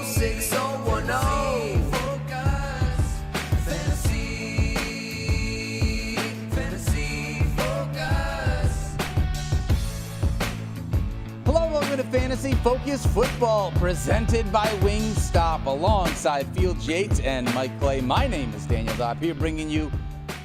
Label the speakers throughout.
Speaker 1: 6010. Focus. Fantasy Focus.
Speaker 2: Hello, welcome to Fantasy Focus Football, presented by Wingstop, alongside Fields Yates and Mike Clay. My name is Daniel Dopp, here bringing you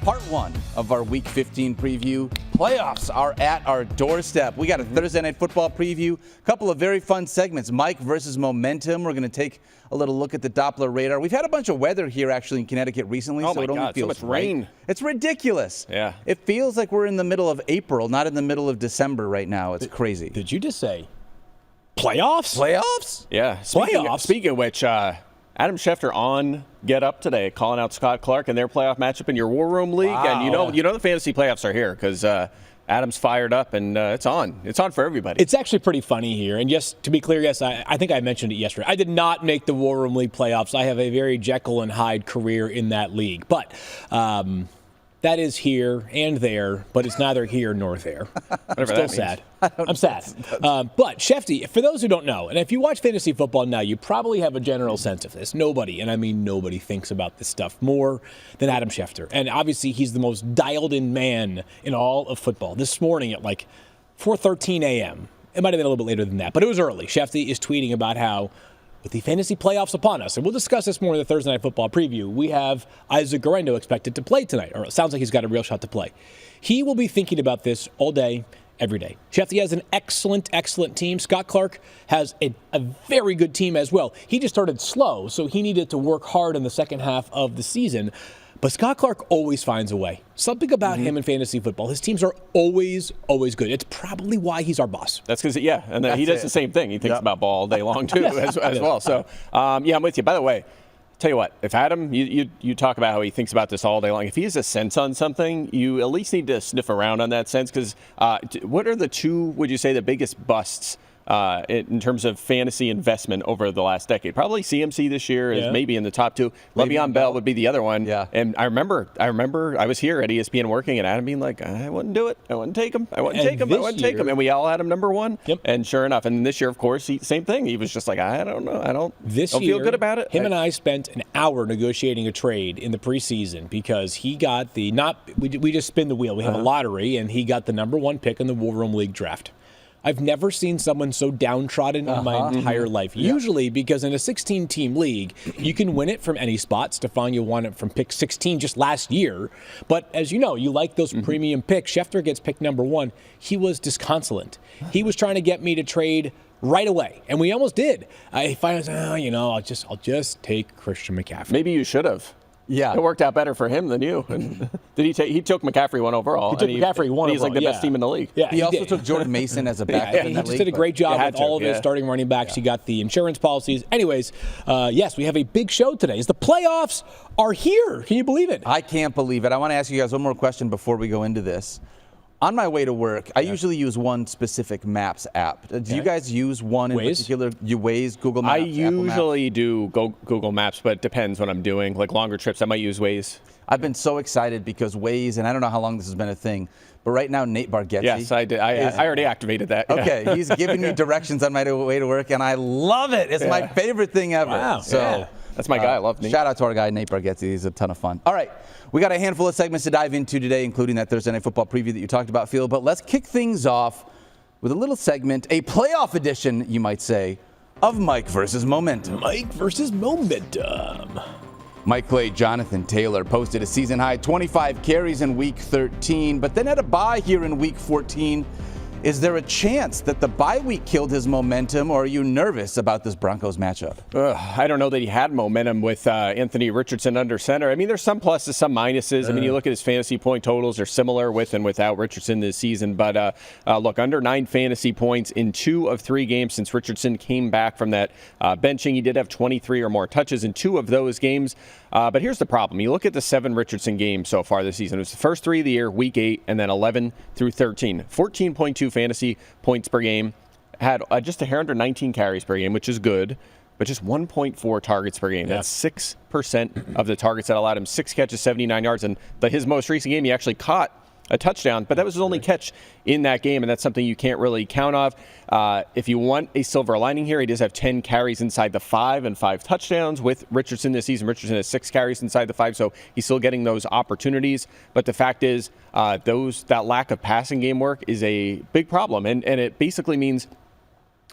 Speaker 2: part one of our Week 15 preview. Playoffs are at our doorstep. We got a Thursday Night Football preview, a couple of very fun segments. Mike versus Momentum. We're going to take a little look at the Dopp-ler Radar. We've had a bunch of weather here, actually, in Connecticut recently,
Speaker 3: Oh
Speaker 2: so
Speaker 3: my
Speaker 2: it only
Speaker 3: God,
Speaker 2: feels
Speaker 3: so much rain.
Speaker 2: It's ridiculous.
Speaker 3: Yeah.
Speaker 2: It feels like we're in the middle of April, not in the middle of December right now. It's crazy.
Speaker 4: Did you just say playoffs?
Speaker 2: Playoffs?
Speaker 3: Yeah.
Speaker 4: Playoffs?
Speaker 3: Speaking of which, Adam Schefter on Get Up today, calling out Scott Clark and their playoff matchup in your War Room League.
Speaker 2: Wow.
Speaker 3: And you know the fantasy playoffs are here because Adam's fired up and it's on. It's on for everybody.
Speaker 4: It's actually pretty funny here. And just to be clear, yes, I think I mentioned it yesterday. I did not make the War Room League playoffs. I have a very Jekyll and Hyde career in that league. But that is here and there, but it's neither here nor there. I'm still sad. I'm sad. But, Shefty, for those who don't know, and if you watch fantasy football now, you probably have a general sense of this. Nobody, and I mean nobody, thinks about this stuff more than Adam Schefter. And obviously, he's the most dialed-in man in all of football. This morning at like 4:13 a.m., it might have been a little bit later than that, but it was early. Shefty is tweeting about how, with the fantasy playoffs upon us, and we'll discuss this more in the Thursday Night Football preview, we have Isaac Guerendo expected to play tonight, or it sounds like he's got a real shot to play. He will be thinking about this all day, every day. Shefty has an excellent team. Scott Clark has a very good team as well. He just started slow, so he needed to work hard in the second half of the season. But Scott Clark always finds a way. Something about him in fantasy football. His teams are always good. It's probably why he's our boss.
Speaker 3: That's because, yeah, and he does the same thing. He thinks about ball all day long, too, as well. So, yeah, I'm with you. By the way, tell you what, if Adam, you talk about how he thinks about this all day long. If he has a sense on something, you at least need to sniff around on that sense. Because what are the two, would you say, the biggest busts in terms of fantasy investment over the last decade? Probably CMC this year is maybe in the top two. Le'Veon Bell would be the other one. Yeah. And I remember I was here at ESPN working, and Adam being like, I wouldn't do it. I wouldn't take him. I wouldn't take him. And we all had him number one.
Speaker 4: Yep.
Speaker 3: And sure enough, and this year, of course, same thing. He was just like, I don't know. I don't feel good about it.
Speaker 4: Him and I spent an hour negotiating a trade in the preseason because he got we just spin the wheel. We have a lottery, and he got the number one pick in the War Room League draft. I've never seen someone so downtrodden in my entire life. Usually, because in a 16-team league, you can win it from any spot. Stephania won it from pick 16 just last year. But as you know, you like those premium picks. Schefter gets picked number one. He was disconsolate. He was trying to get me to trade right away, and we almost did. I finally said, I'll just take Christian McCaffrey.
Speaker 3: Maybe you should have.
Speaker 2: Yeah.
Speaker 3: It worked out better for him than you. Did he took McCaffrey one overall.
Speaker 4: He took McCaffrey one overall.
Speaker 3: He's like the best team in the league.
Speaker 4: Yeah,
Speaker 2: he also took Jordan Mason as a backup.
Speaker 4: He just did a great job with all of his starting running backs. He got the insurance policies. Anyways, yes, we have a big show today. The playoffs are here. Can you believe it?
Speaker 2: I can't believe it. I want to ask you guys one more question before we go into this. On my way to work, I usually use one specific Maps app. Do you guys use one in particular? You Waze, Google Maps?
Speaker 3: I usually do Google Maps, but it depends what I'm doing. Like longer trips, I might use Waze.
Speaker 2: I've been so excited because Waze, and I don't know how long this has been a thing, but right now Nate Bargatze.
Speaker 3: Yes, I did. I already activated that. Yeah.
Speaker 2: Okay, he's giving me directions on my way to work, and I love it. It's my favorite thing ever.
Speaker 4: Wow.
Speaker 2: So
Speaker 3: that's my guy. I love Nate.
Speaker 2: Shout out to our guy, Nate Bargatze. He's a ton of fun. All right. We got a handful of segments to dive into today, including that Thursday Night Football preview that you talked about, Phil. But let's kick things off with a little segment, a playoff edition, you might say, of Mike versus Momentum.
Speaker 4: Mike versus Momentum.
Speaker 2: Mike Clay, Jonathan Taylor posted a season-high 25 carries in Week 13, but then had a bye here in Week 14. Is there a chance that the bye week killed his momentum, or are you nervous about this Broncos matchup?
Speaker 3: I don't know that he had momentum with Anthony Richardson under center. I mean, there's some pluses, some minuses. I mean, you look at his fantasy point totals are similar with and without Richardson this season. But look, under 9 fantasy points in 2 of 3 games since Richardson came back from that benching. He did have 23 or more touches in 2 of those games. But here's the problem. You look at the 7 Richardson games so far this season. It was the first 3 of the year, Week 8, and then 11 through 13. 14.2 fantasy points per game. Had just 119 carries per game, which is good, but just 1.4 targets per game. Yeah. That's 6% of the targets that allowed him 6 catches, 79 yards. And his most recent game, he actually caught a touchdown, but that was his only catch in that game, and that's something you can't really count on. If you want a silver lining here, he does have 10 carries inside the 5 and 5 touchdowns with Richardson this season. Richardson has 6 carries inside the 5, so he's still getting those opportunities. But the fact is, that lack of passing game work is a big problem, and it basically means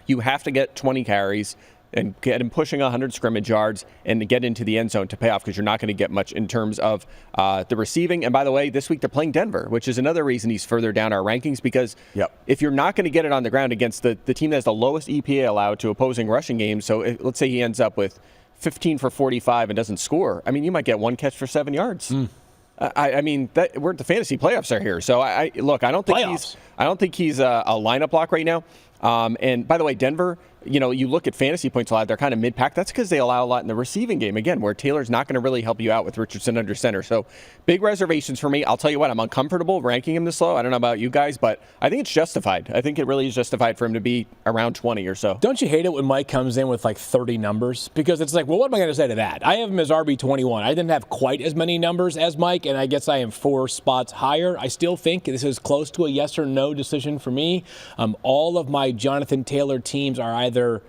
Speaker 3: you have to get 20 carries and get him pushing 100 scrimmage yards and to get into the end zone to pay off, because you're not going to get much in terms of the receiving. And by the way, this week they're playing Denver, which is another reason he's further down our rankings, because if you're not going to get it on the ground against the team that has the lowest EPA allowed to opposing rushing games, so let's say he ends up with 15 for 45 and doesn't score, I mean, you might get 1 catch for 7 yards. I mean, we're the fantasy playoffs are here, so I don't think he's a lineup lock right now. And by the way, Denver, you look at fantasy points allowed, they're kind of mid-pack. That's because they allow a lot in the receiving game, again, where Taylor's not going to really help you out with Richardson under center. So big reservations for me. I'll tell you what, I'm uncomfortable ranking him this low. I don't know about you guys, but I think it's justified. I think it really is justified for him to be around 20 or so.
Speaker 4: Don't you hate it when Mike comes in with like 30 numbers? Because it's like, well, what am I going to say to that? I have him as RB21. I didn't have quite as many numbers as Mike, and I guess I am 4 spots higher. I still think this is close to a yes or no decision for me. All of my Jonathan Taylor teams are either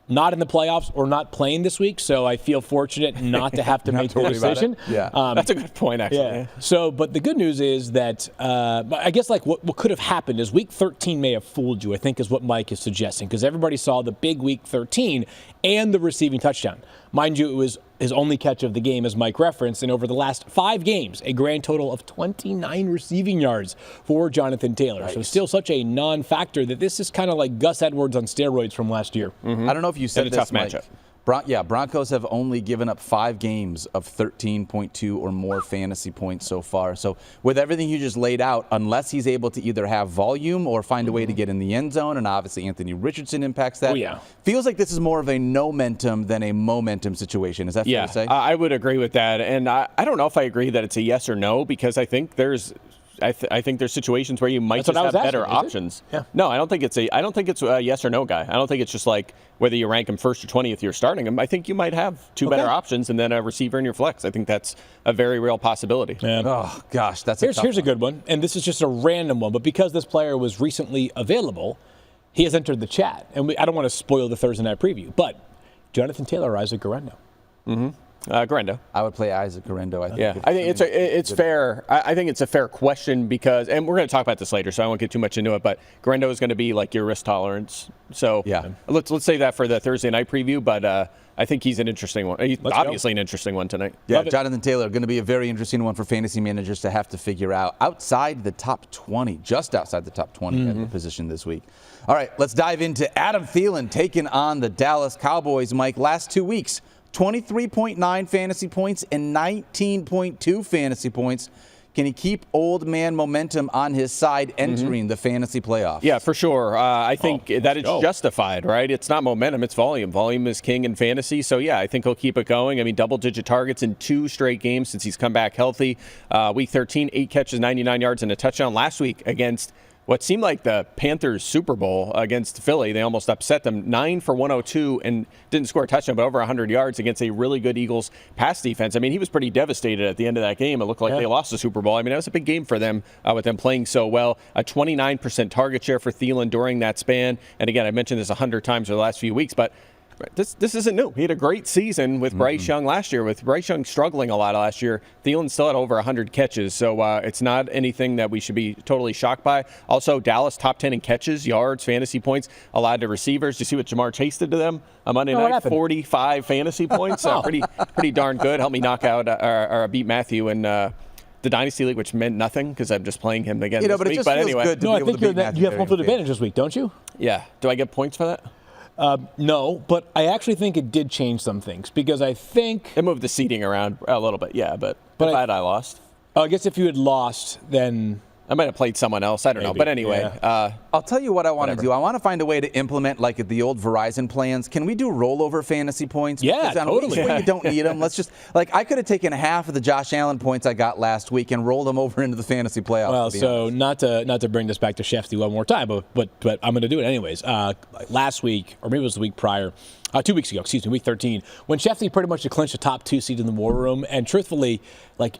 Speaker 4: not in the playoffs or not playing this week, so I feel fortunate not to have to make the decision.
Speaker 3: Yeah, that's a good point, actually.
Speaker 4: Yeah. So, but the good news is that I guess like what could have happened is week 13 may have fooled you, I think is what Mike is suggesting, because everybody saw the big week 13 and the receiving touchdown. Mind you, it was his only catch of the game, as Mike referenced, and over the last 5 games, a grand total of 29 receiving yards for Jonathan Taylor. Nice. So still such a non-factor that this is kind of like Gus Edwards on steroids from last year.
Speaker 2: I don't know if you said this,
Speaker 3: tough
Speaker 2: Mike.
Speaker 3: matchup.
Speaker 2: Broncos have only given up 5 games of 13.2 or more fantasy points so far. So with everything you just laid out, unless he's able to either have volume or find a way to get in the end zone, and obviously Anthony Richardson impacts that. Feels like this is more of a no-momentum than a momentum situation. Is that fair to say?
Speaker 3: I would agree with that. And I don't know if I agree that it's a yes or no, because I think there's situations where you might just have better options. No, I don't think it's a yes or no guy. I don't think it's just like whether you rank him first or 20th, you're starting him. I think you might have 2 better options and then a receiver in your flex. I think that's a very real possibility.
Speaker 2: Oh gosh,
Speaker 4: here's a good one, and this is just a random one, but because this player was recently available, he has entered the chat, and I don't want to spoil the Thursday night preview, but Jonathan Taylor or Isaac Guerendo?
Speaker 3: Guerendo.
Speaker 2: I would play Isaac Guerendo.
Speaker 3: I think it's fair. I think it's a fair question, because, and we're going to talk about this later, so I won't get too much into it. But Guerendo is going to be like your risk tolerance. So let's say that for the Thursday night preview. But I think he's an interesting one. He's obviously an interesting one tonight.
Speaker 2: Yeah, Jonathan Taylor going to be a very interesting one for fantasy managers to have to figure out outside the top 20, just outside the top 20 at the position this week. All right, let's dive into Adam Thielen taking on the Dallas Cowboys. Mike, last 2 weeks. 23.9 fantasy points and 19.2 fantasy points. Can he keep old man momentum on his side entering the fantasy playoffs?
Speaker 3: Yeah, for sure. I think that it's justified, right? It's not momentum, it's volume. Volume is king in fantasy. So, yeah, I think he'll keep it going. I mean, double-digit targets in 2 straight games since he's come back healthy. Week 13, 8 catches, 99 yards, and a touchdown last week against what seemed like the Panthers Super Bowl against Philly. They almost upset them, 9 for 102, and didn't score a touchdown, but over 100 yards against a really good Eagles pass defense. I mean, he was pretty devastated at the end of that game. It looked like they lost the Super Bowl. I mean, that was a big game for them with them playing so well. A 29% target share for Thielen during that span. And again, I mentioned this 100 times over the last few weeks, but this isn't new. He had a great season with Bryce Young last year. With Bryce Young struggling a lot last year, Thielen still had over 100 catches. So it's not anything that we should be totally shocked by. Also, Dallas top 10 in catches, yards, fantasy points allowed to receivers. Do you see what Jamar Chase did to them on Monday night? 45 fantasy points. Pretty darn good. Helped me knock out or beat Matthew in the Dynasty League, which meant nothing because I'm just playing him again this week. But anyway,
Speaker 2: I
Speaker 4: think you have home field advantage this week, don't you?
Speaker 3: Yeah. Do I get points for that?
Speaker 4: No, but I actually think it did change some things, because I think
Speaker 3: it moved the seating around a little bit, but glad I lost.
Speaker 4: I guess if you had lost, then
Speaker 3: I might have played someone else. I don't know. But anyway.
Speaker 2: I'll tell you what I want to do. I want to find a way to implement, like at the old Verizon plans. Can we do rollover fantasy points?
Speaker 4: Yeah,
Speaker 2: totally. When you don't need them, let's just, I could have taken half of the Josh Allen points I got last week and rolled them over into the fantasy playoffs.
Speaker 4: Well, so not to bring this back to Shefty one more time, but I'm going to do it anyways. Last week, or maybe it was the week prior, 2 weeks ago, week 13, when Shefty pretty much clinched the top 2 seed in the war room, and truthfully,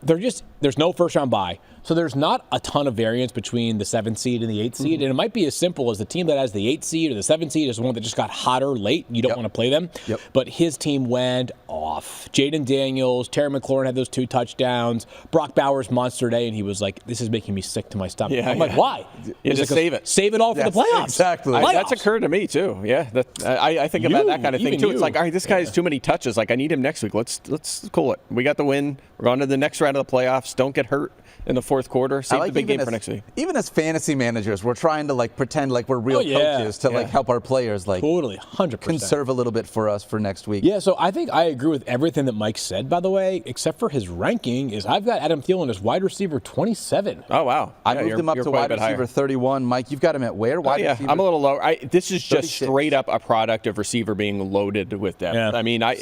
Speaker 4: there's no first round bye, so there's not a ton of variance between the 7th seed and the 8th seed, and it might be as simple as the team that has the 8th seed or the 7th seed is the one that just got hotter late. You don't want to play them. But his team went off. Jaden Daniels, Terry McLaurin had those 2 touchdowns. Brock Bowers monster day, and he was like, "This is making me sick to my stomach." I'm like, "Why?"
Speaker 3: Just
Speaker 4: like,
Speaker 3: save it.
Speaker 4: Save it all for the playoffs.
Speaker 2: Exactly.
Speaker 3: That's occurred to me too. Yeah, I think about that kind of thing too. It's like, all right, this guy has too many touches. Like, I need him next week. Let's cool it. We got the win. We're on to the next round of the playoffs. Don't get hurt in the fourth quarter. Save the big game for next week.
Speaker 2: Even as fantasy managers, we're trying to pretend like we're real coaches to help our players
Speaker 4: totally 100%
Speaker 2: conserve a little bit for us for next week.
Speaker 4: Yeah, so I think I agree with everything that Mike said, by the way, except for his ranking is I've got Adam Thielen as wide receiver 27.
Speaker 3: Oh, wow.
Speaker 2: I moved him up to wide receiver 31. Mike, you've got him at where? Wide receiver?
Speaker 3: I'm a little lower. This is just
Speaker 2: 36.
Speaker 3: straight up a product of receiver being loaded with depth.
Speaker 4: Yeah.
Speaker 3: I mean, I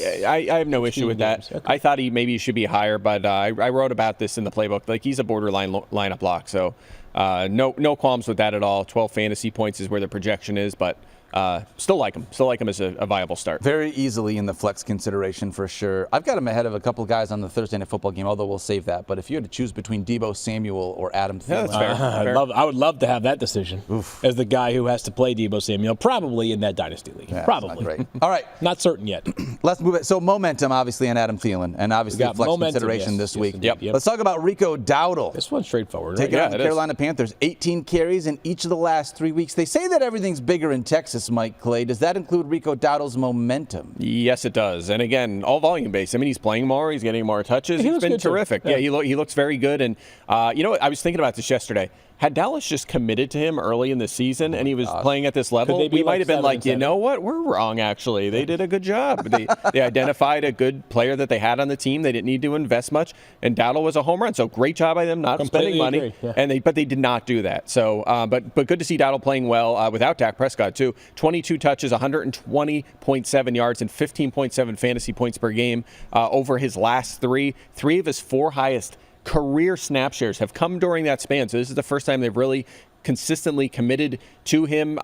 Speaker 3: have no issue with that.
Speaker 4: Okay.
Speaker 3: I thought he should be higher, but I wrote about this in the playbook. Like, he's a borderline lineup lock, so no qualms with that at all. 12 fantasy points is where the projection is, but still like him. Still like him as a viable start.
Speaker 2: Very easily in the flex consideration for sure. I've got him ahead of a couple guys on the Thursday Night Football game, although we'll save that. But if you had to choose between Deebo Samuel or Adam Thielen,
Speaker 3: that's fair.
Speaker 4: I would love to have that decision as the guy who has to play Deebo Samuel, probably in that dynasty league.
Speaker 2: Yeah,
Speaker 4: probably.
Speaker 2: not great. All right.
Speaker 4: Not certain yet.
Speaker 2: Let's move it. So momentum, obviously, on Adam Thielen, and obviously
Speaker 4: got
Speaker 2: flex
Speaker 4: momentum,
Speaker 2: consideration
Speaker 4: yes.
Speaker 2: this
Speaker 4: Yes,
Speaker 2: week.
Speaker 4: indeed. Yep.
Speaker 2: Let's talk about Rico Dowdle.
Speaker 4: This one's straightforward.
Speaker 2: Taking
Speaker 4: Right?
Speaker 2: on the Carolina Panthers, 18 carries in each of the last 3 weeks. They say that everything's bigger in Texas, Mike Clay. Does that include Rico Dowdle's momentum?
Speaker 3: Yes, it does. And again, all volume based. I mean, he's playing more. He's getting more touches.
Speaker 4: He
Speaker 3: He's
Speaker 4: looks
Speaker 3: been
Speaker 4: good too.
Speaker 3: terrific. Yeah, he looks very good. And you know what? I was thinking about this yesterday. Had Dallas just committed to him early in the season and he was playing at this level, we might have been like, you know what? We're wrong, actually. They did a good job. They identified a good player that they had on the team. They didn't need to invest much. And Dowdle was a home run. So great job by them not spending money. Yeah. But they did not do that. So, but good to see Dowdle playing well without Dak Prescott, too. 22 touches, 120.7 yards, and 15.7 fantasy points per game over his last 3. 3 of his 4 highest career snap shares have come during that span. So this is the first time they've really consistently committed to him.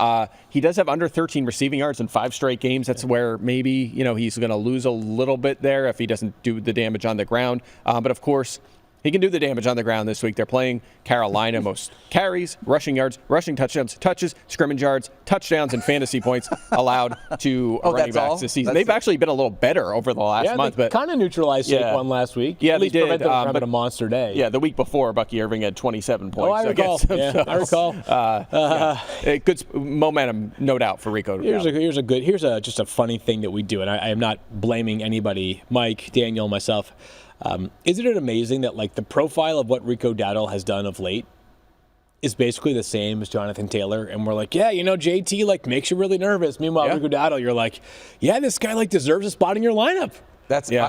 Speaker 3: He does have under 13 receiving yards in 5 straight games. That's where maybe, he's going to lose a little bit there if he doesn't do the damage on the ground. But of course, he can do the damage on the ground this week. They're playing Carolina. Most carries, rushing yards, rushing touchdowns, touches, scrimmage yards, touchdowns, and fantasy points allowed to running backs this season. They've actually been a little better over the last month.
Speaker 4: They
Speaker 3: but
Speaker 4: kind of neutralized Saquon last week.
Speaker 3: Yeah,
Speaker 4: At least
Speaker 3: they did.
Speaker 4: Prevent them from having a monster day.
Speaker 3: Yeah, the week before, Bucky Irving had 27 points.
Speaker 4: Oh, I recall. I recall.
Speaker 3: Good momentum, no doubt, for Rico.
Speaker 4: Here's just a funny thing that we do, and I am not blaming anybody, Mike, Daniel, myself. Isn't it amazing that the profile of what Rico Dowdle has done of late is basically the same as Jonathan Taylor, and we're like, yeah, JT makes you really nervous. Meanwhile, Rico Dowdle, you're like, yeah, this guy deserves a spot in your lineup.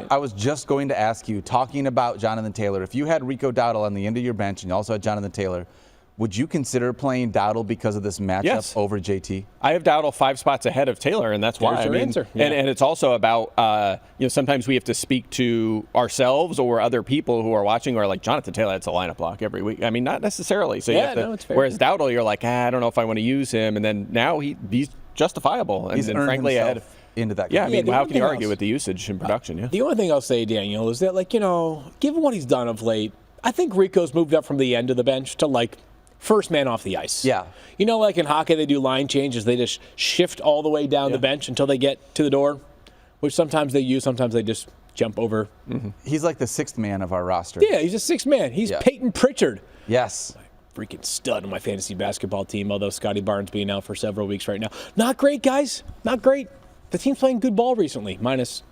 Speaker 2: I was just going to ask you, talking about Jonathan Taylor, if you had Rico Dowdle on the end of your bench and you also had Jonathan Taylor, would you consider playing Dowdle because of this matchup over JT?
Speaker 3: I have Dowdle 5 spots ahead of Taylor, and that's why.
Speaker 4: There's your answer. Yeah.
Speaker 3: And it's also about, sometimes we have to speak to ourselves or other people who are watching who are like, Jonathan Taylor, that's a lineup block every week. I mean, not necessarily. So
Speaker 4: it's fair.
Speaker 3: Whereas Dowdle, you're like, I don't know if I want to use him. And then now he's justifiable. And
Speaker 2: He's earned
Speaker 3: frankly
Speaker 2: himself
Speaker 3: ahead
Speaker 2: into that game.
Speaker 3: Yeah, I mean, how can you argue with the usage and production? Yeah.
Speaker 4: The only thing I'll say, Daniel, is that, given what he's done of late, I think Rico's moved up from the end of the bench to, first man off the ice.
Speaker 2: Yeah.
Speaker 4: In hockey, they do line changes. They just shift all the way down the bench until they get to the door, which sometimes they use, sometimes they just jump over.
Speaker 2: Mm-hmm. He's like the 6th man of our roster.
Speaker 4: Yeah, he's a 6th man. He's Peyton Pritchard.
Speaker 2: Yes.
Speaker 4: Freaking stud on my fantasy basketball team, although Scotty Barnes being out for several weeks right now. Not great, guys. Not great. The team's playing good ball recently, minus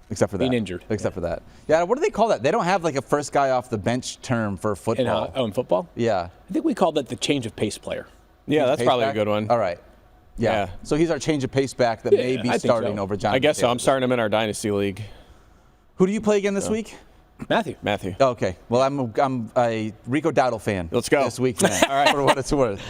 Speaker 2: except for that.
Speaker 4: Being injured.
Speaker 2: Except for that. Yeah, what do they call that? They don't have a first guy off the bench term for football.
Speaker 4: In football?
Speaker 2: Yeah.
Speaker 4: I think we call that the change of pace player.
Speaker 3: Yeah, that's probably a good one.
Speaker 2: All right. Yeah. So he's our change of pace back that may be starting over Jonathan
Speaker 3: I guess
Speaker 2: Taylor.
Speaker 3: so. I'm starting him in our Dynasty League.
Speaker 2: Who do you play again this week?
Speaker 4: Matthew.
Speaker 2: Okay. Well, I'm a Rico Dowdle fan.
Speaker 3: Let's go.
Speaker 2: This week, man. All right. For what it's worth.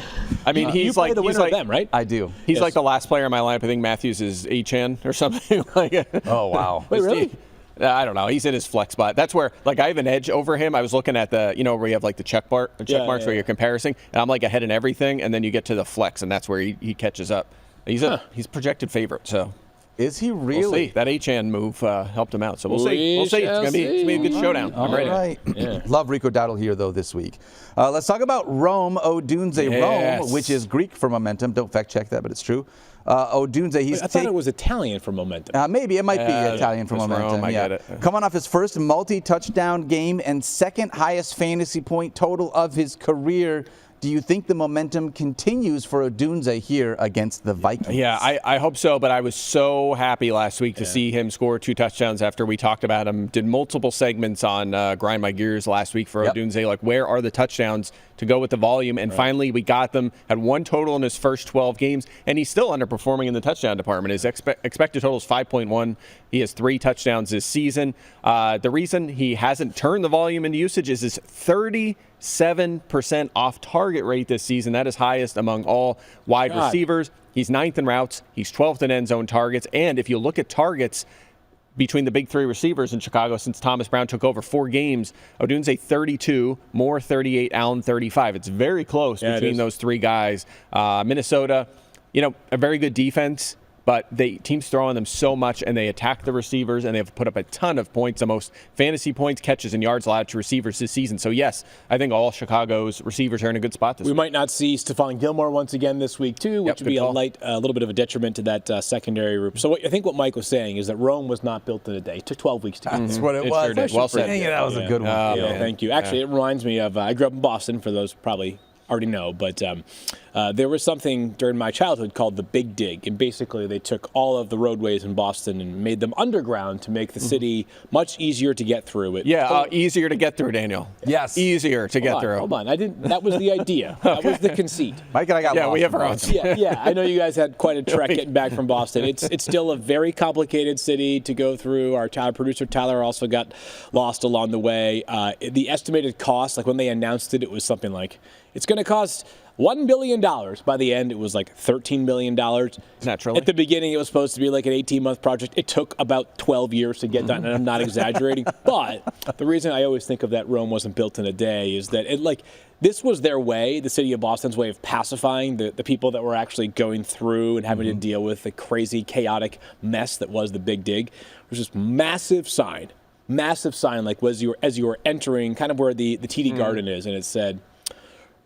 Speaker 3: I mean,
Speaker 4: you play the winner of them, right?
Speaker 2: I do.
Speaker 3: He's like the last player in my lineup. I think Matthews is Achan or something like that.
Speaker 2: Oh, wow.
Speaker 4: Wait, really?
Speaker 3: I don't know. He's in his flex spot. That's where, I have an edge over him. I was looking at the, where you have the check marks where you're comparing, and I'm ahead in everything, and then you get to the flex, and that's where he catches up. He's a projected favorite, so.
Speaker 2: Is he
Speaker 3: We'll
Speaker 2: really?
Speaker 3: see. That Achane move helped him out, so we'll see. It's gonna be a good showdown.
Speaker 2: All
Speaker 3: I'm ready.
Speaker 2: right. Love Rico Dowdle here, though, this week. Let's talk about Rome Odunze.
Speaker 3: Yes.
Speaker 2: Rome, which is Greek for momentum. Don't fact check that, but it's true. Odunze,
Speaker 4: I thought it was Italian for momentum.
Speaker 2: maybe it might be Italian for
Speaker 3: it's
Speaker 2: momentum.
Speaker 3: Rome, I get it.
Speaker 2: Coming off his first multi-touchdown game and second highest fantasy point total of his career. Do you think the momentum continues for Odunze here against the Vikings?
Speaker 3: Yeah, I hope so, but I was so happy last week to see him score 2 touchdowns after we talked about him. Did multiple segments on Grind My Gears last week for Odunze, like where are the touchdowns to go with the volume, and finally we got them. Had 1 total in his first 12 games, and he's still underperforming in the touchdown department. His expected total is 5.1. He has 3 touchdowns this season. The reason he hasn't turned the volume into usage is his 37% off target rate this season. That is highest among all wide receivers. He's 9th in routes. He's 12th in end zone targets. And if you look at targets between the big 3 receivers in Chicago since Thomas Brown took over 4 games, Odunze 32, Moore 38, Allen 35. It's very close between those 3 guys. Minnesota, a very good defense, but teams throw on them so much, and they attack the receivers, and they've put up a ton of points, the most fantasy points, catches, and yards allowed to receivers this season. So, yes, I think all Chicago's receivers are in a good spot this week.
Speaker 4: We might not see Stephon Gilmore once again this week, too, which would be a little bit of a detriment to that secondary group. So I think what Mike was saying is that Rome was not built in a day. It took 12 weeks to get
Speaker 2: That's what it was.
Speaker 3: Sure did. Well said.
Speaker 2: Dang it, that was a good one.
Speaker 4: Thank you. Actually, it reminds me of, I grew up in Boston, for those probably already know, but there was something during my childhood called the Big Dig, and basically they took all of the roadways in Boston and made them underground to make the city much easier to get through.
Speaker 3: Easier to get through, Daniel.
Speaker 2: Yes.
Speaker 3: Easier to get through.
Speaker 4: Hold on. That was the idea. That was the conceit.
Speaker 2: Mike and I got lost.
Speaker 3: We have our own.
Speaker 4: Yeah. I know you guys had quite a trek getting back from Boston. It's still a very complicated city to go through. Our producer Tyler also got lost along the way. The estimated cost, like when they announced it, it was something like, it's going to cost $1 billion. By the end, it was like $13 billion.
Speaker 3: Naturally.
Speaker 4: At the beginning, it was supposed to be like an 18-month project. It took about 12 years to get done, and I'm not exaggerating. But the reason I always think of that Rome wasn't built in a day is that this was their way, the city of Boston's way of pacifying the people that were actually going through and having to deal with the crazy, chaotic mess that was the Big Dig. It was just massive sign, like as you were entering, kind of where the TD Garden is, and it said,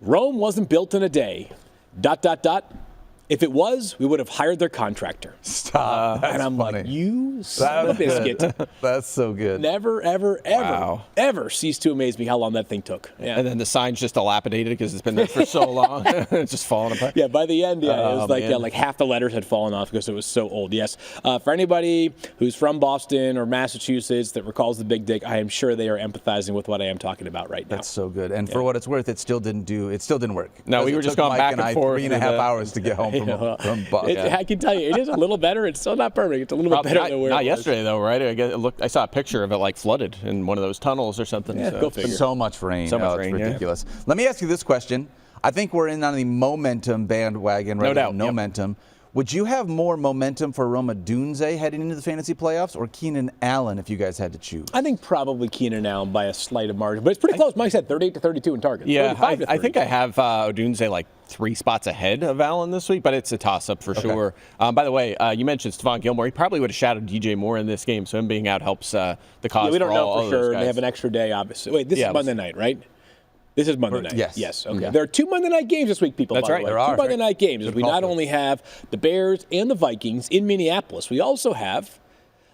Speaker 4: Rome wasn't built in a day. ... If it was, we would have hired their contractor.
Speaker 2: Stop. That's
Speaker 4: and I'm
Speaker 2: funny.
Speaker 4: like, you son of a biscuit.
Speaker 2: That's so good.
Speaker 4: Never, ever cease to amaze me how long that thing took. Yeah.
Speaker 3: And then the sign's just dilapidated because it's been there for so long. It's just falling apart.
Speaker 4: Yeah, by the end, it was like half the letters had fallen off because it was so old. Yes. For anybody who's from Boston or Massachusetts that recalls the Big Dig, I am sure they are empathizing with what I am talking about right now.
Speaker 2: That's so good. And for what it's worth, it still didn't work.
Speaker 3: No, we were just going back and forth.
Speaker 2: 3.5 hours to get home from Boston.
Speaker 4: I can tell you, it is a little better. It's still not perfect. It's a little bit better than where it was.
Speaker 3: Not yesterday, though, right? I saw a picture of it like flooded in one of those tunnels or something.
Speaker 4: Yeah, go figure.
Speaker 2: So much rain.
Speaker 3: So much
Speaker 2: it's
Speaker 3: rain,
Speaker 2: ridiculous. Let me ask you this question. I think we're in on the momentum bandwagon right now. No momentum. Would you have more momentum for Rome Odunze heading into the fantasy playoffs or Keenan Allen if you guys had to choose?
Speaker 4: I think probably Keenan Allen by a slight margin, but it's pretty close. Mike said 38 to 32 in targets.
Speaker 3: Yeah, I think I have Odunze like 3 spots ahead of Allen this week, but it's a toss-up for sure. By the way, you mentioned Stephon Gilmore. He probably would have shadowed DJ Moore in this game, so him being out helps the cause.
Speaker 4: Yeah, we don't
Speaker 3: for
Speaker 4: know
Speaker 3: all
Speaker 4: for sure.
Speaker 3: They
Speaker 4: have an extra day, obviously. Wait, this is Monday night, right? This is Monday night.
Speaker 2: Yes.
Speaker 4: Okay. There are 2 Monday night games this week, people.
Speaker 3: That's
Speaker 4: by
Speaker 3: right.
Speaker 4: The way.
Speaker 2: There are.
Speaker 4: 2 Monday night games. We not only have the Bears and the Vikings in Minneapolis, we also have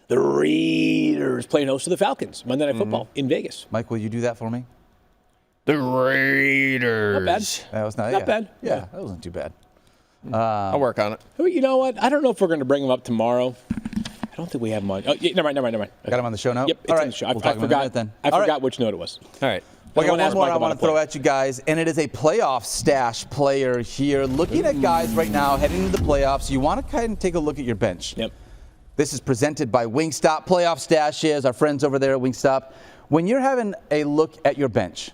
Speaker 4: the Raiders playing host to the Falcons. Monday Night Football in Vegas.
Speaker 2: Mike, will you do that for me?
Speaker 3: The Raiders.
Speaker 4: Not bad.
Speaker 2: That was
Speaker 4: Not bad.
Speaker 2: Yeah, that wasn't too bad.
Speaker 3: I'll work on it.
Speaker 4: You know what? I don't know if we're going to bring them up tomorrow. I don't think we have them on. Oh, yeah, never mind.
Speaker 2: Got him on the show note?
Speaker 4: Yep, it's
Speaker 2: All
Speaker 4: on
Speaker 2: right.
Speaker 4: the show.
Speaker 2: We'll talk
Speaker 4: I forgot.
Speaker 2: then.
Speaker 4: I forgot which note it was.
Speaker 3: All right.
Speaker 2: Well, I got
Speaker 4: ask
Speaker 2: one more
Speaker 4: Mike
Speaker 2: I want
Speaker 4: about
Speaker 2: to
Speaker 4: a
Speaker 2: throw
Speaker 4: play.
Speaker 2: at you guys, and it is a playoff stash player here. Looking at guys right now heading into the playoffs, you want to kind of take a look at your bench.
Speaker 4: Yep.
Speaker 2: This is presented by Wingstop. Playoff stashes, our friends over there at Wingstop. When you're having a look at your bench,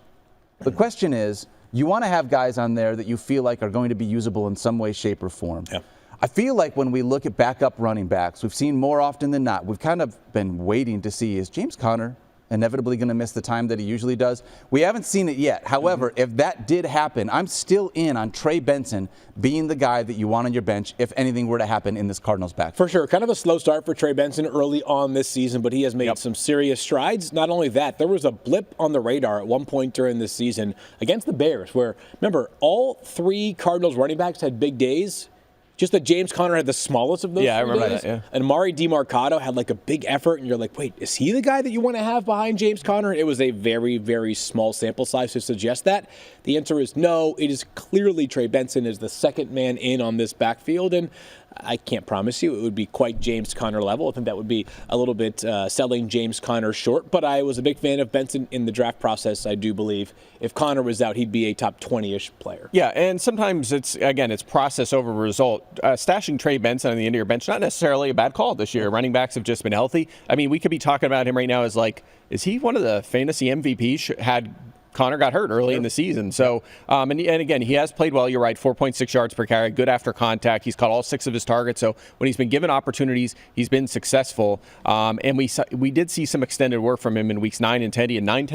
Speaker 2: the question is, you want to have guys on there that you feel like are going to be usable in some way, shape, or form.
Speaker 4: Yep.
Speaker 2: I feel like when we look at backup running backs, we've seen more often than not, we've kind of been waiting to see, is James Conner inevitably going to miss the time that he usually does. We haven't seen it yet. However, if that did happen, I'm still in on Trey Benson being the guy that you want on your bench if anything were to happen in this Cardinals backfield.
Speaker 4: For sure. Kind of a slow start for Trey Benson early on this season, but he has made some serious strides. Not only that, there was a blip on the radar at one point during this season against the Bears where, remember, all 3 Cardinals running backs had big days. Just that James Conner had the smallest of those.
Speaker 3: Yeah, I remember
Speaker 4: days.
Speaker 3: that, yeah.
Speaker 4: And Mari DeMarcado had like a big effort, and you're like, wait, is he the guy that you want to have behind James Conner? It was a very, very small sample size to suggest that. The answer is no. It is clearly Trey Benson is the second man in on this backfield, and I can't promise you it would be quite James Conner level. I think that would be a little bit selling James Conner short, but I was a big fan of Benson in the draft process. I do believe if Conner was out, he'd be a top 20-ish player.
Speaker 3: Yeah, and sometimes it's process over result. Stashing Trey Benson on the end of your bench, not necessarily a bad call this year. Running backs have just been healthy. I mean, we could be talking about him right now as like, is he one of the fantasy MVPs? Had Connor got hurt early in the season. So, and again, he has played well. You're right, 4.6 yards per carry, good after contact. He's caught all 6 of his targets. So when he's been given opportunities, he's been successful. And we did see some extended work from him in weeks 9 and 10. He had 9